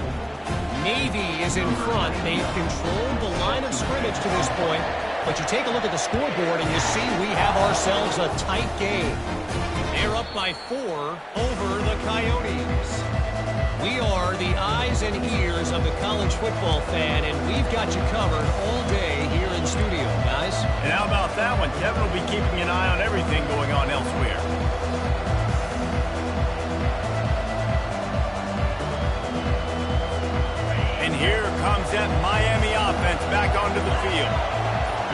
Speaker 5: Navy is in front. They've controlled the line of scrimmage to this point. But you take a look at the scoreboard, and you see we have ourselves a tight game. They're up by 4 over the Coyotes. We are the eyes and ears of the college football fan, and we've got you covered all day here in studio, guys.
Speaker 1: And how about that one? Kevin will be keeping an eye on everything going on elsewhere. And here comes that Miami offense back onto the field.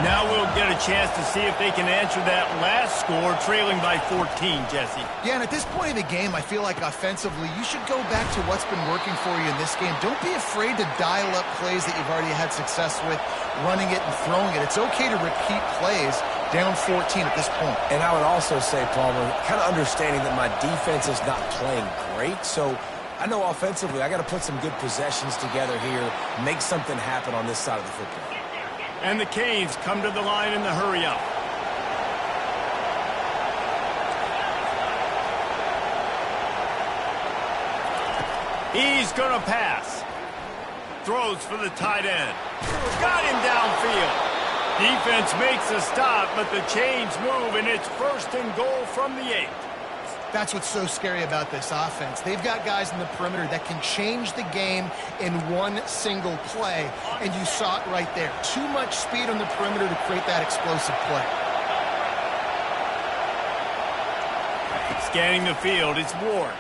Speaker 1: Now we'll get a chance to see if they can answer that last score, trailing by 14, Jesse.
Speaker 3: Yeah, and at this point of the game, I feel like offensively, you should go back to what's been working for you in this game. Don't be afraid to dial up plays that you've already had success with, running it and throwing it. It's okay to repeat plays down 14 at this point.
Speaker 2: And I would also say, Palmer, kind of understanding that my defense is not playing great, so I know offensively I got to put some good possessions together here, make something happen on this side of the football.
Speaker 1: And the Canes come to the line in the hurry-up. He's going to pass. Throws for the tight end. Got him downfield. Defense makes a stop, but the chains move, and it's 1st and goal from the 8.
Speaker 3: That's what's so scary about this offense. They've got guys in the perimeter that can change the game in one single play, and you saw it right there. Too much speed on the perimeter to create that explosive play.
Speaker 1: Scanning the field, it's Ward.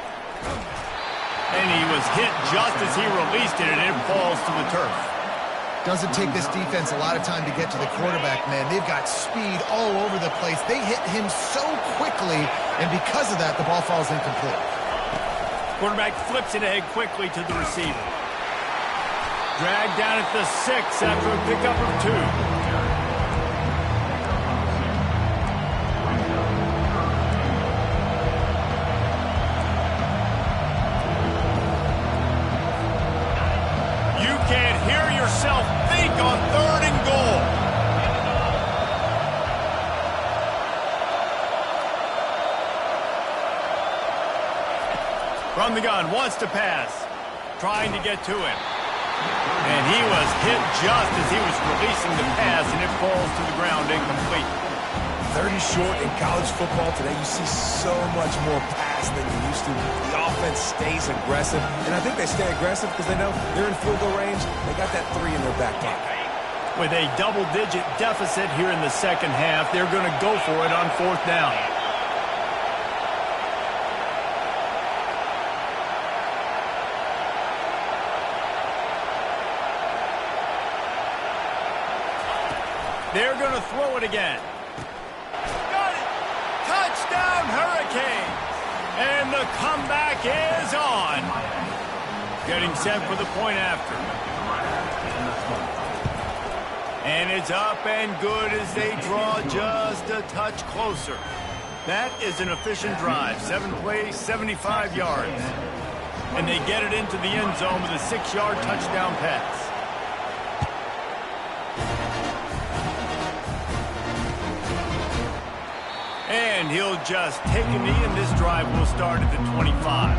Speaker 1: And he was hit just as he released it, and it falls to the turf.
Speaker 3: Doesn't take this defense a lot of time to get to the quarterback, man. They've got speed all over the place. They hit him so quickly, and because of that, the ball falls incomplete.
Speaker 1: Quarterback flips it ahead quickly to the receiver. Dragged down at the 6 after a pickup of 2. Can't hear yourself think on 3rd and goal. From the gun, wants to pass. Trying to get to him. And he was hit just as he was releasing the pass, and it falls to the ground incomplete.
Speaker 2: Third and short in college football today, you see so much more pass than you used to. The offense stays aggressive, and I think they stay aggressive because they know they're in field goal range. They got that 3 in their back pocket.
Speaker 1: With a double-digit deficit here in the second half, they're going to go for it on 4th down. They're going to throw it again. Got it! Touchdown, Hurricanes! And the comeback is on. Getting set for the point after. And it's up and good as they draw just a touch closer. That is an efficient drive. 7 plays, 75 yards. And they get it into the end zone with a 6-yard touchdown pass. And he'll just take a knee, and this drive will start at the 25.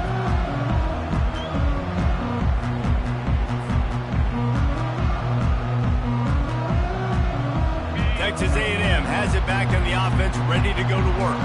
Speaker 1: Texas A&M has it back on the offense, ready to go to work.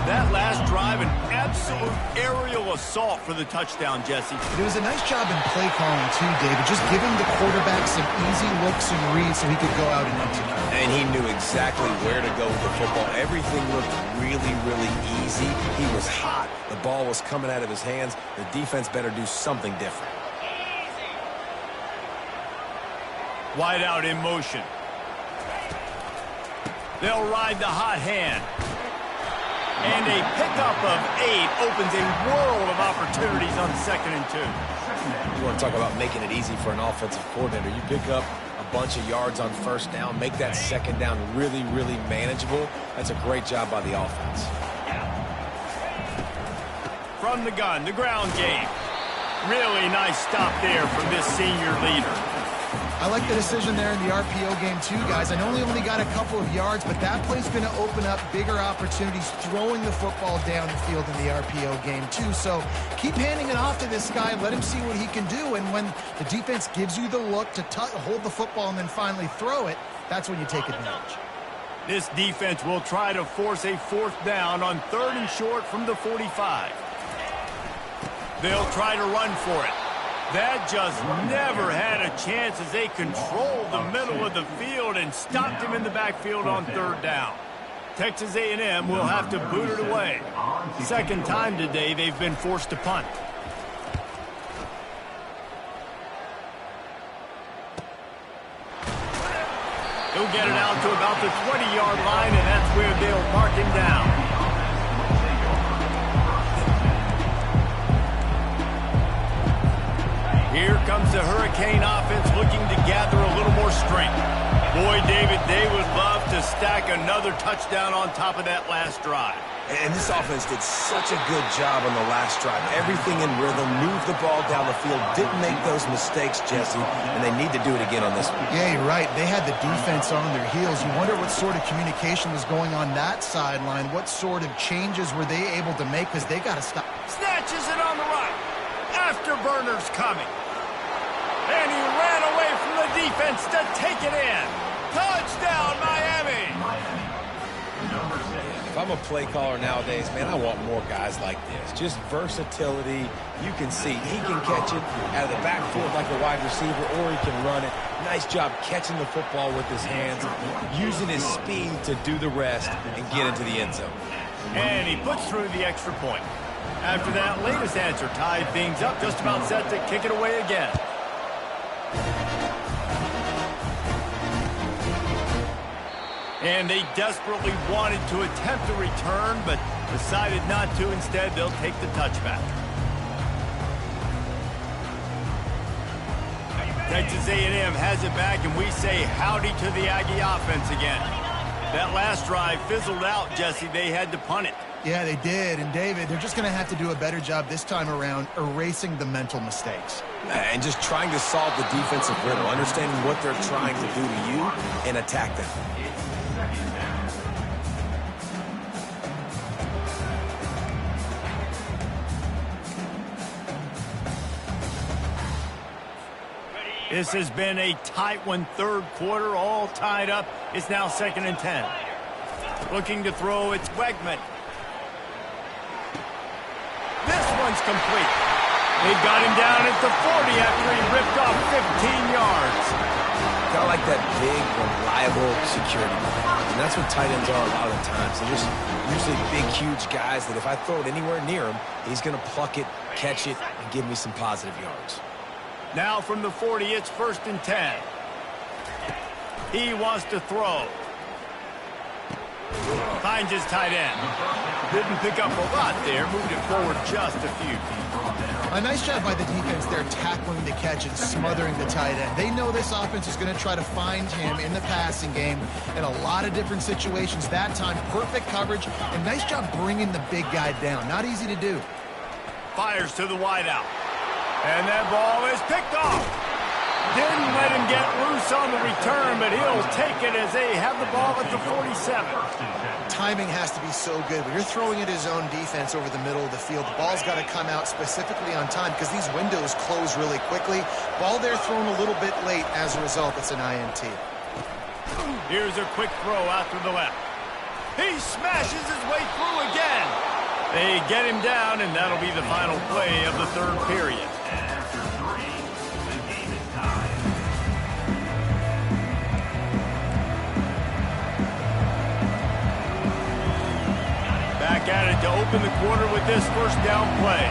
Speaker 1: That last drive, an absolute aerial assault for the touchdown, Jesse.
Speaker 3: It was a nice job in play calling, too, David. Just giving the quarterback some easy looks and reads so he could go out and execute.
Speaker 2: And he knew exactly where to go with the football. Everything looked really, really easy. He was hot. The ball was coming out of his hands. The defense better do something different.
Speaker 1: Wide out in motion. They'll ride the hot hand. And a pickup of 8 opens a world of opportunities on 2nd and 2.
Speaker 2: You want to talk about making it easy for an offensive coordinator. You pick up a bunch of yards on 1st down, make that 2nd down really, really manageable. That's a great job by the offense.
Speaker 1: From the gun, the ground game. Really nice stop there from this senior leader.
Speaker 3: I like the decision there in the RPO game too, guys. I know he only got a couple of yards, but that play's going to open up bigger opportunities throwing the football down the field in the RPO game too. So keep handing it off to this guy. Let him see what he can do. And when the defense gives you the look to hold the football and then finally throw it, that's when you take advantage.
Speaker 1: This defense will try to force a 4th down on 3rd and short from the 45. They'll try to run for it. That just never had a chance as they controlled the middle of the field and stopped him in the backfield on 3rd down. Texas A&M will have to boot it away. 2nd time today they've been forced to punt. He'll get it out to about the 20-yard line, and that's where they'll mark him down. Here comes the Hurricane offense looking to gather a little more strength. Boy, David, they would love to stack another touchdown on top of that last drive.
Speaker 2: And this offense did such a good job on the last drive. Everything in rhythm, moved the ball down the field, didn't make those mistakes, Jesse, and they need to do it again on this one.
Speaker 3: Yeah, you're right. They had the defense on their heels. You wonder what sort of communication was going on that sideline. What sort of changes were they able to make, because they got to stop.
Speaker 1: Snatches it on the right. Afterburner's coming. And he ran away from the defense to take it in. Touchdown, Miami!
Speaker 2: If I'm a play caller nowadays, man, I want more guys like this. Just versatility. You can see he can catch it out of the backfield like a wide receiver, or he can run it. Nice job catching the football with his hands, using his speed to do the rest and get into the end zone.
Speaker 1: And he puts through the extra point. After that latest answer tied things up, just about set to kick it away again. And they desperately wanted to attempt a return, but decided not to. Instead, they'll take the touchback. Texas A&M has it back, and we say howdy to the Aggie offense again. That last drive fizzled out, Jesse. They had to punt it.
Speaker 3: Yeah, they did. And, David, they're just going to have to do a better job this time around erasing the mental mistakes.
Speaker 2: And just trying to solve the defensive riddle, understanding what they're trying to do to you and attack them.
Speaker 1: This has been a tight one, 3rd quarter, all tied up. It's now 2nd and 10. Looking to throw, it's Wegman. This one's complete. They got him down at the 40 after he ripped off 15 yards.
Speaker 2: Got like that big, reliable security blanket. And that's what tight ends are a lot of the times. They're just usually big, huge guys that if I throw it anywhere near him, he's going to pluck it, catch it, and give me some positive yards.
Speaker 1: Now from the 40, it's 1st and 10. He wants to throw. Finds his tight end. Didn't pick up a lot there. Moved it forward just a few.
Speaker 3: A nice job by the defense there, tackling the catch and smothering the tight end. They know this offense is going to try to find him in the passing game in a lot of different situations. That time, perfect coverage, and nice job bringing the big guy down. Not easy to do.
Speaker 1: Fires to the wideout. And that ball is picked off. Didn't let him get loose on the return, but he'll take it as they have the ball at the 47.
Speaker 3: Timing has to be so good. When you're throwing at his own defense over the middle of the field, the ball's got to come out specifically on time because these windows close really quickly. Ball there thrown a little bit late. As a result, it's an INT.
Speaker 1: Here's a quick throw out to the left. He smashes his way through again. They get him down, and that'll be the final play of the third period. Back at it to open the quarter with this first down play.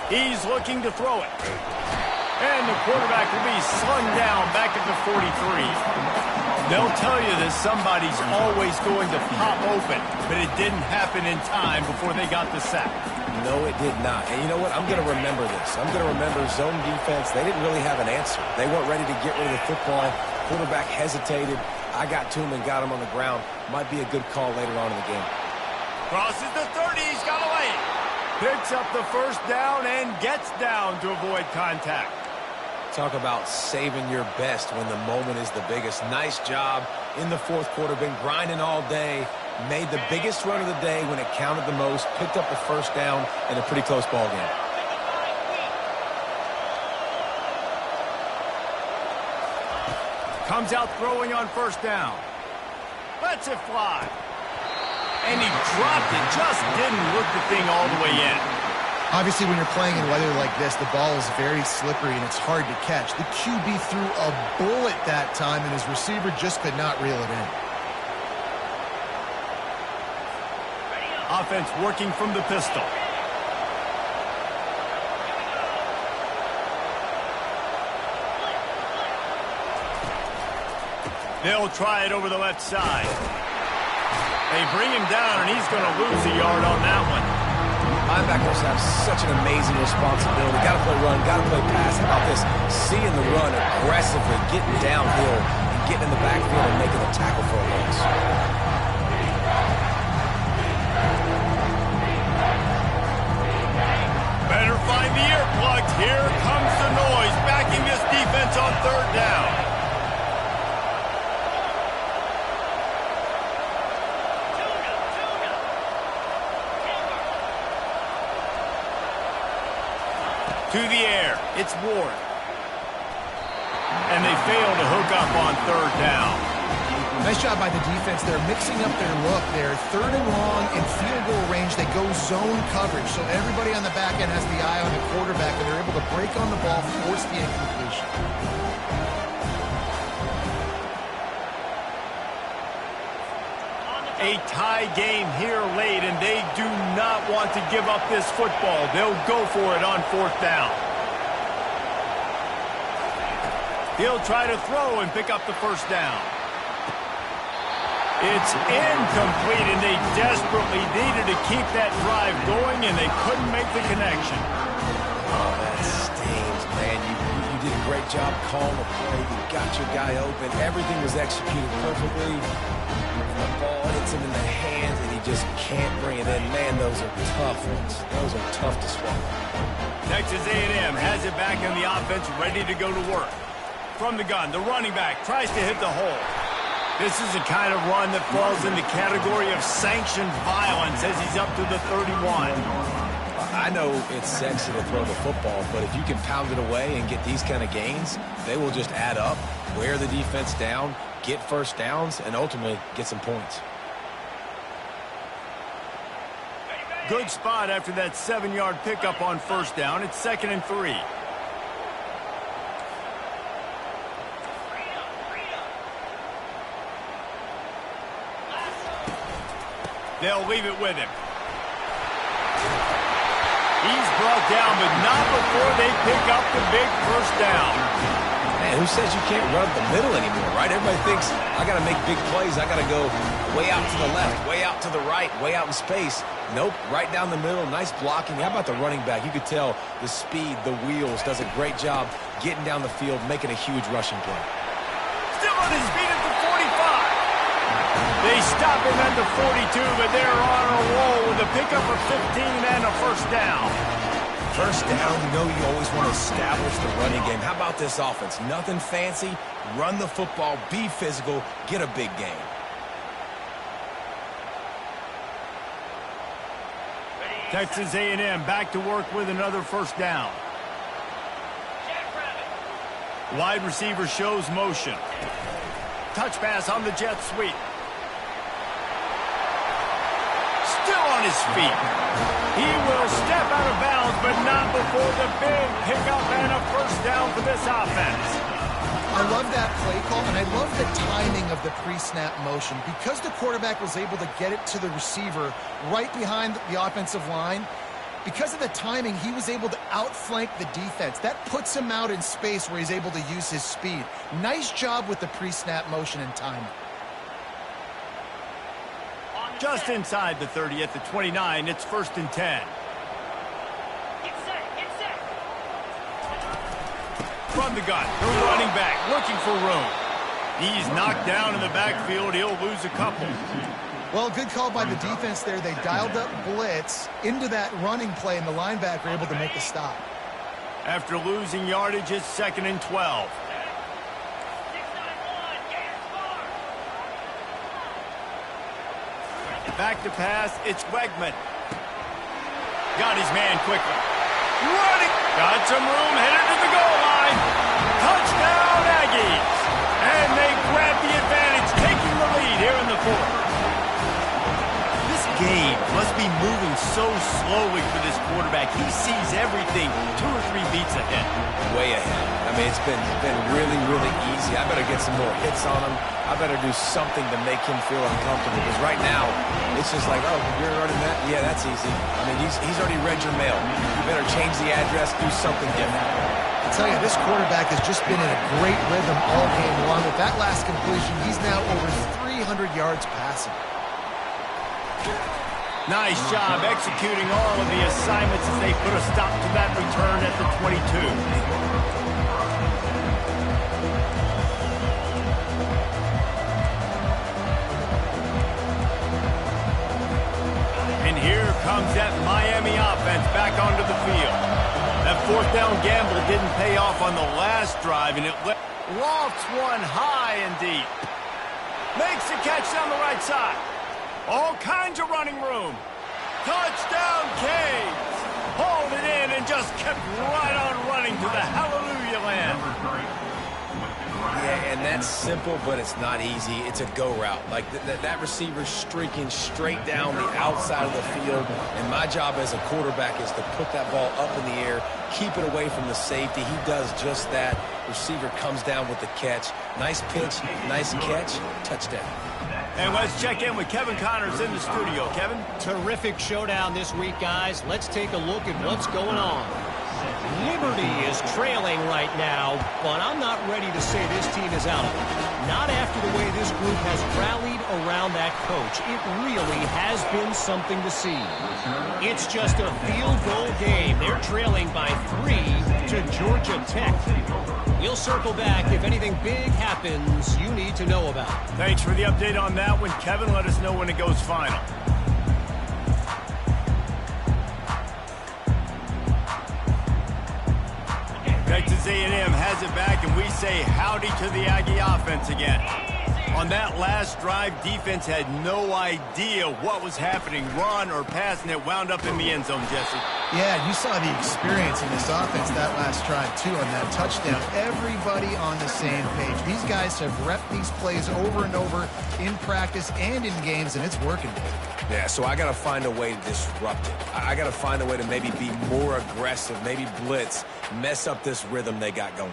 Speaker 1: He's looking to throw it. And the quarterback will be slung down back at the 43. They'll tell you that somebody's always going to pop open, but it didn't happen in time before they got the sack.
Speaker 2: No, it did not. And you know what? I'm going to remember this. I'm going to remember zone defense. They didn't really have an answer. They weren't ready to get rid of the football. Quarterback hesitated. I got to him and got him on the ground. Might be a good call later on in the game.
Speaker 1: Crosses the 30. He's got away. Picks up the first down and gets down to avoid contact.
Speaker 2: Talk about saving your best when the moment is the biggest. Nice job in the fourth quarter. Been grinding all day. Made the biggest run of the day when it counted the most. Picked up the first down in a pretty close ball game.
Speaker 1: Comes out throwing on first down. Lets it fly. And he dropped it. Just didn't look the thing all the way in.
Speaker 3: Obviously, when you're playing in weather like this, the ball is very slippery and it's hard to catch. The QB threw a bullet that time, and his receiver just could not reel it in.
Speaker 1: Offense working from the pistol. They'll try it over the left side. They bring him down, and he's going to lose a yard on that one.
Speaker 2: Linebackers have such an amazing responsibility. Got to play run, got to play pass. How about this? Seeing the run aggressively, getting downhill, and getting in the backfield and making a tackle for a loss.
Speaker 1: Better find the earplugs. Here comes the noise, backing this defense on third down. To the air, it's Ward. And they fail to hook up on third down.
Speaker 3: Nice job by the defense. They're mixing up their look. They're third and long in field goal range. They go zone coverage. So everybody on the back end has the eye on the quarterback, and they're able to break on the ball, force the incompletion.
Speaker 1: A tie game here late, and they do not want to give up this football. They'll go for it on fourth down. He'll try to throw and pick up the first down. It's incomplete, and they desperately needed to keep that drive going, and they couldn't make the connection.
Speaker 2: Oh, that stings, man. You did a great job calling the play. You got your guy open. Everything was executed perfectly. And the ball hits him in the hands, and he just can't bring it in. Man, those are tough ones. Those are tough to swallow.
Speaker 1: Texas A&M has it back in the offense, ready to go to work. From the gun, the running back tries to hit the hole. This is the kind of run that falls in the category of sanctioned violence as he's up to the 31.
Speaker 2: I know it's sexy to throw the football, but if you can pound it away and get these kind of gains, they will just add up, wear the defense down, get first downs, and ultimately get some points.
Speaker 1: Good spot after that 7-yard pickup on first down. It's 2nd and 3. They'll leave it with him. He's brought down, but not before they pick up the big first down.
Speaker 2: Man, who says you can't run up the middle anymore, right? Everybody thinks, I got to make big plays. I got to go way out to the left, way out to the right, way out in space. Nope, right down the middle, nice blocking. How about the running back? You could tell the speed, the wheels, does a great job getting down the field, making a huge rushing play.
Speaker 1: Still on his feet at the 45. They stop him at the 42, but they're on a roll with a pickup of 15 and a first down.
Speaker 2: First down, you know you always want to establish the running game. How about this offense? Nothing fancy. Run the football, be physical, get a big gain.
Speaker 1: Texas A&M back to work with another first down. Wide receiver shows motion. Touch pass on the jet sweep. Still on his feet. He will step out of bounds, but not before the big pickup and a first down for this offense.
Speaker 3: I love that play call, and I love the timing of the pre-snap motion. Because the quarterback was able to get it to the receiver right behind the offensive line, because of the timing, he was able to outflank the defense. That puts him out in space where he's able to use his speed. Nice job with the pre-snap motion and timing.
Speaker 1: Just inside the 30 at the 29, it's 1st and 10. From the gun, the running back looking for room. He's knocked down in the backfield. He'll lose a couple.
Speaker 3: Well, good call by the defense there. They dialed up blitz into that running play, and the linebacker able to make the stop.
Speaker 1: After losing yardage, it's 2nd and 12. Back to pass, it's Wegman. Got his man quickly. Running. Got some room, headed to the goal line. Touchdown, Aggies. And they grab the advantage, taking the lead here in the 4th. This game must be moving so slowly for this quarterback. He sees everything 2 or 3 beats ahead.
Speaker 2: Way ahead. I mean, it's been really, really easy. I better get some more hits on him. I better do something to make him feel uncomfortable. Because right now, it's just like, oh, you're running that? Yeah, that's easy. I mean, he's already read your mail. You better change the address, do something different.
Speaker 3: I'll tell you, this quarterback has just been in a great rhythm all game long. With that last completion, he's now over 300 yards passing.
Speaker 1: Nice job executing all of the assignments as they put a stop to that return at the 22. Here comes that Miami offense back onto the field. That 4th down gamble didn't pay off on the last drive, and it lofts one high and deep. Makes the catch down the right side. All kinds of running room. Touchdown, Canes. Hauled it in and just kept right on running to the hallelujah land.
Speaker 2: Yeah, and that's simple, but it's not easy. It's a go route. Like that receiver streaking straight down the outside of the field, and my job as a quarterback is to put that ball up in the air, keep it away from the safety. He does just that. Receiver comes down with the catch. Nice pitch, nice catch, touchdown.
Speaker 1: And let's check in with Kevin Connors in the studio. Kevin?
Speaker 5: Terrific showdown this week, guys. Let's take a look at what's going on. Liberty is trailing right now, but I'm not ready to say this team is out of it. Not after the way this group has rallied around that coach. It really has been something to see. It's just a field goal game. They're trailing by 3 to Georgia Tech. We'll circle back if anything big happens you need to know about.
Speaker 1: Thanks for the update on that one, Kevin. Let us know when it goes final. Texas A&M has it back, and we say howdy to the Aggie offense again. On that last drive, defense had no idea what was happening, run or pass, and it wound up in the end zone, Jesse.
Speaker 3: Yeah, you saw the experience in this offense that last drive, too, on that touchdown. Everybody on the same page. These guys have repped these plays over and over in practice and in games, and it's working.
Speaker 2: Yeah, so I got to find a way to disrupt it. I got to find a way to maybe be more aggressive, maybe blitz, mess up this rhythm they got going.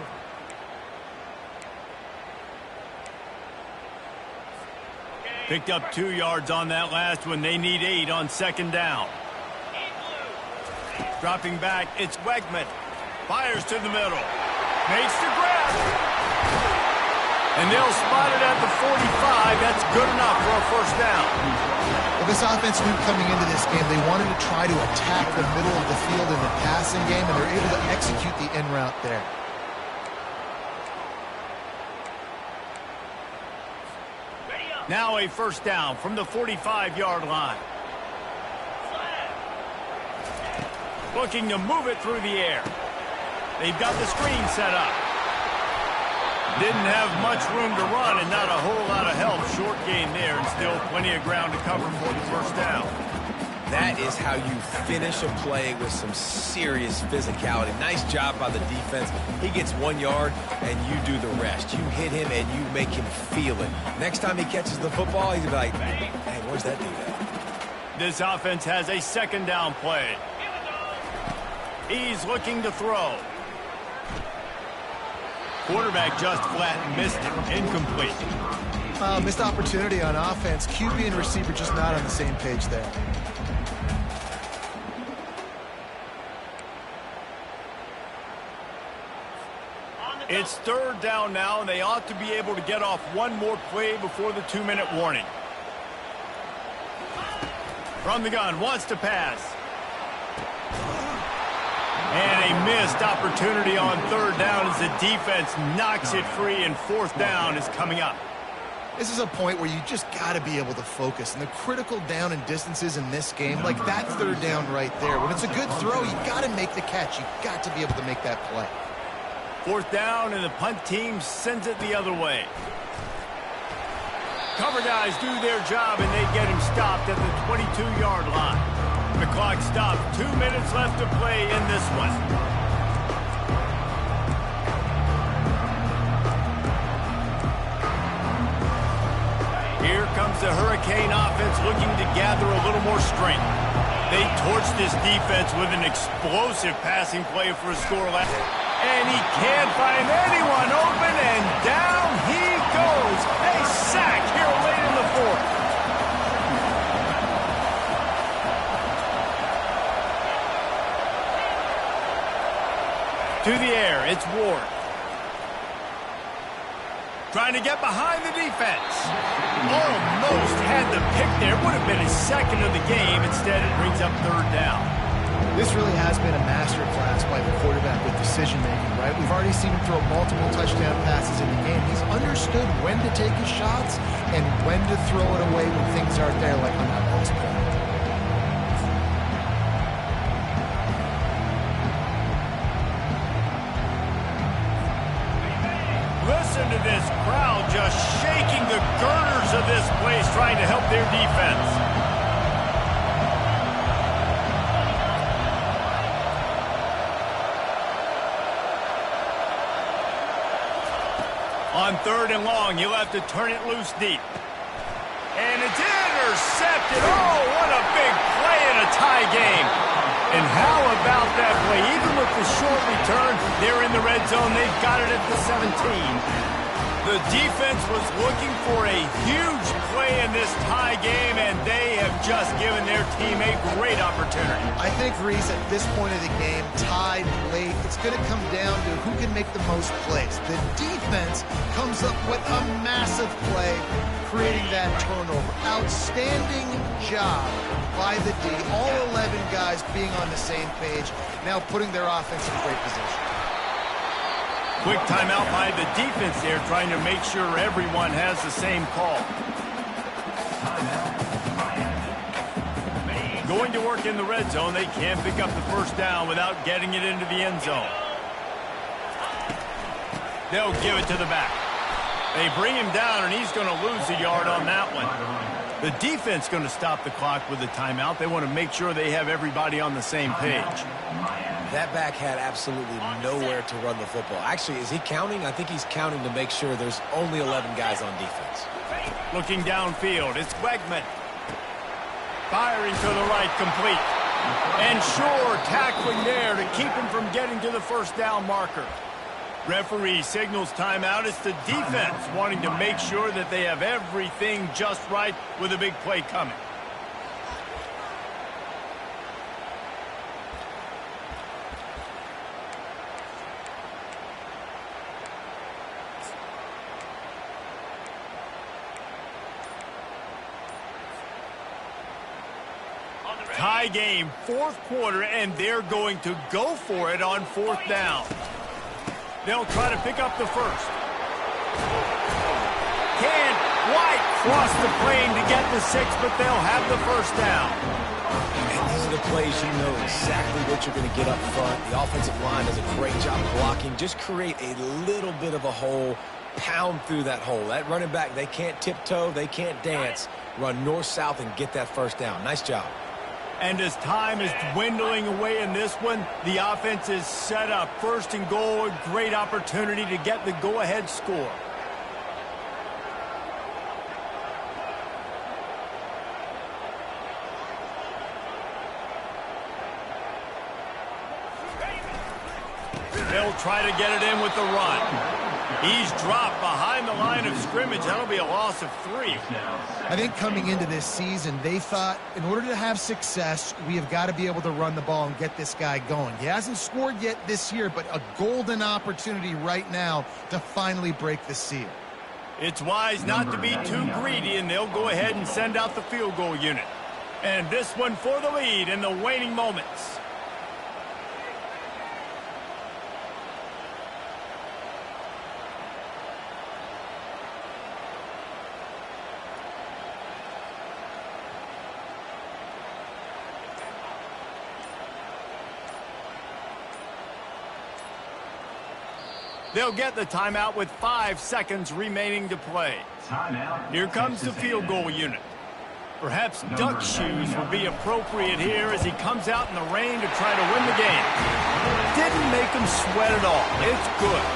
Speaker 1: Picked up 2 yards on that last one. They need 8 on second down. Dropping back, it's Wegman. Fires to the middle. Makes the grab. And they'll spot it at the 45. That's good enough for a first down.
Speaker 3: Well, this offense knew coming into this game they wanted to try to attack the middle of the field in the passing game, and they're able to execute the en route there.
Speaker 1: Now a first down from the 45-yard line. Looking to move it through the air. They've got the screen set up. Didn't have much room to run and not a whole lot of help. Short gain there and still plenty of ground to cover for the first down.
Speaker 2: That is how you finish a play with some serious physicality. Nice job by the defense. He gets 1 yard, and you do the rest. You hit him, and you make him feel it. Next time he catches the football, he's like, hey, where's that dude at?
Speaker 1: This offense has a second down play. He's looking to throw. Quarterback just flat missed it. Incomplete.
Speaker 3: Missed opportunity on offense. QB and receiver just not on the same page there.
Speaker 1: It's third down now, and they ought to be able to get off one more play before the 2-minute warning. From the gun, wants to pass. And a missed opportunity on third down as the defense knocks it free, and fourth down is coming up.
Speaker 3: This is a point where you just got to be able to focus. And the critical down and distances in this game, like that third down right there, when it's a good throw, you got to make the catch. You got to be able to make that play.
Speaker 1: Fourth down, and the punt team sends it the other way. Cover guys do their job, and they get him stopped at the 22-yard line. The clock stopped. 2 minutes left to play in this one. Here comes the Hurricane offense looking to gather a little more strength. They torched this defense with an explosive passing play for a score last. And he can't find anyone open, and down he goes. A sack here late in the fourth. To the air, it's Ward. Trying to get behind the defense. Almost had the pick there. Would have been his second of the game. Instead, it brings up third down.
Speaker 3: This really has been a master class by the quarterback with decision-making, right? We've already seen him throw multiple touchdown passes in the game. He's understood when to take his shots and when to throw it away when things aren't there, like on that last play.
Speaker 1: Listen to this crowd just shaking the girders of this place, trying to help their defense. On third and long, he'll have to turn it loose deep. And it's intercepted. Oh, what a big play in a tie game. And how about that play? Even with the short return, they're in the red zone. They've got it at the 17. The defense was looking for a huge play in this tie game, and they have just given their team a great opportunity.
Speaker 3: I think, Reese, at this point of the game, tied late, it's going to come down to who can make the most plays. The defense comes up with a massive play, creating that turnover. Outstanding job by the D. All 11 guys being on the same page, now putting their offense in great position.
Speaker 1: Quick timeout by the defense there, trying to make sure everyone has the same call. Going to work in the red zone. They can't pick up the first down without getting it into the end zone. They'll give it to the back. They bring him down, and he's going to lose a yard on that one. The defense going to stop the clock with a timeout. They want to make sure they have everybody on the same page.
Speaker 2: That back had absolutely nowhere to run the football. Actually, is he counting? I think he's counting to make sure there's only 11 guys on defense.
Speaker 1: Looking downfield, it's Wegman. Firing to the right, complete. And sure, tackling there to keep him from getting to the first down marker. Referee signals timeout. It's the defense wanting to make sure that they have everything just right with a big play coming. Tie game, fourth quarter, and they're going to go for it on fourth down. They'll try to pick up the first. Can White cross the plane to get the 6, but they'll have the first down.
Speaker 2: And these are the plays you know exactly what you're going to get up front. The offensive line does a great job blocking. Just create a little bit of a hole, pound through that hole. That running back, they can't tiptoe, they can't dance. Run north-south and get that first down. Nice job.
Speaker 1: And as time is dwindling away in this one, the offense is set up. First and goal, a great opportunity to get the go-ahead score. They'll try to get it in with the run. He's dropped behind the line of scrimmage. That'll be a loss of 3.
Speaker 3: I think coming into this season, they thought in order to have success, we have got to be able to run the ball and get this guy going. He hasn't scored yet this year, but a golden opportunity right now to finally break the seal.
Speaker 1: It's wise not to be too greedy, and they'll go ahead and send out the field goal unit. And this one for the lead in the waning moments. They'll get the timeout with 5 seconds remaining to play. Here comes the field goal unit. Perhaps duck shoes would be appropriate here as he comes out in the rain to try to win the game. Didn't make him sweat at all. It's good.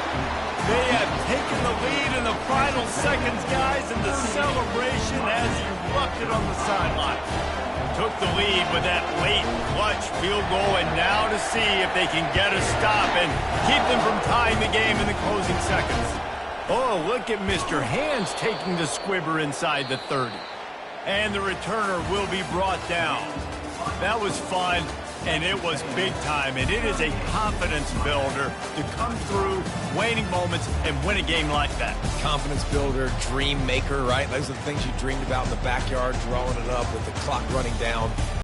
Speaker 1: They have taken the lead in the final seconds, guys, and the celebration has erupted on the sideline. Took the lead with that late clutch field goal, and now to see if they can get a stop and keep them from tying the game in the closing seconds. Oh, look at Mr. Hands taking the squibber inside the 30. And the returner will be brought down. That was fun, and it was big time, and it is a confidence builder to come through waning moments and win a game like that.
Speaker 2: Confidence builder, dream maker, right? Those are the things you dreamed about in the backyard, drawing it up with the clock running down.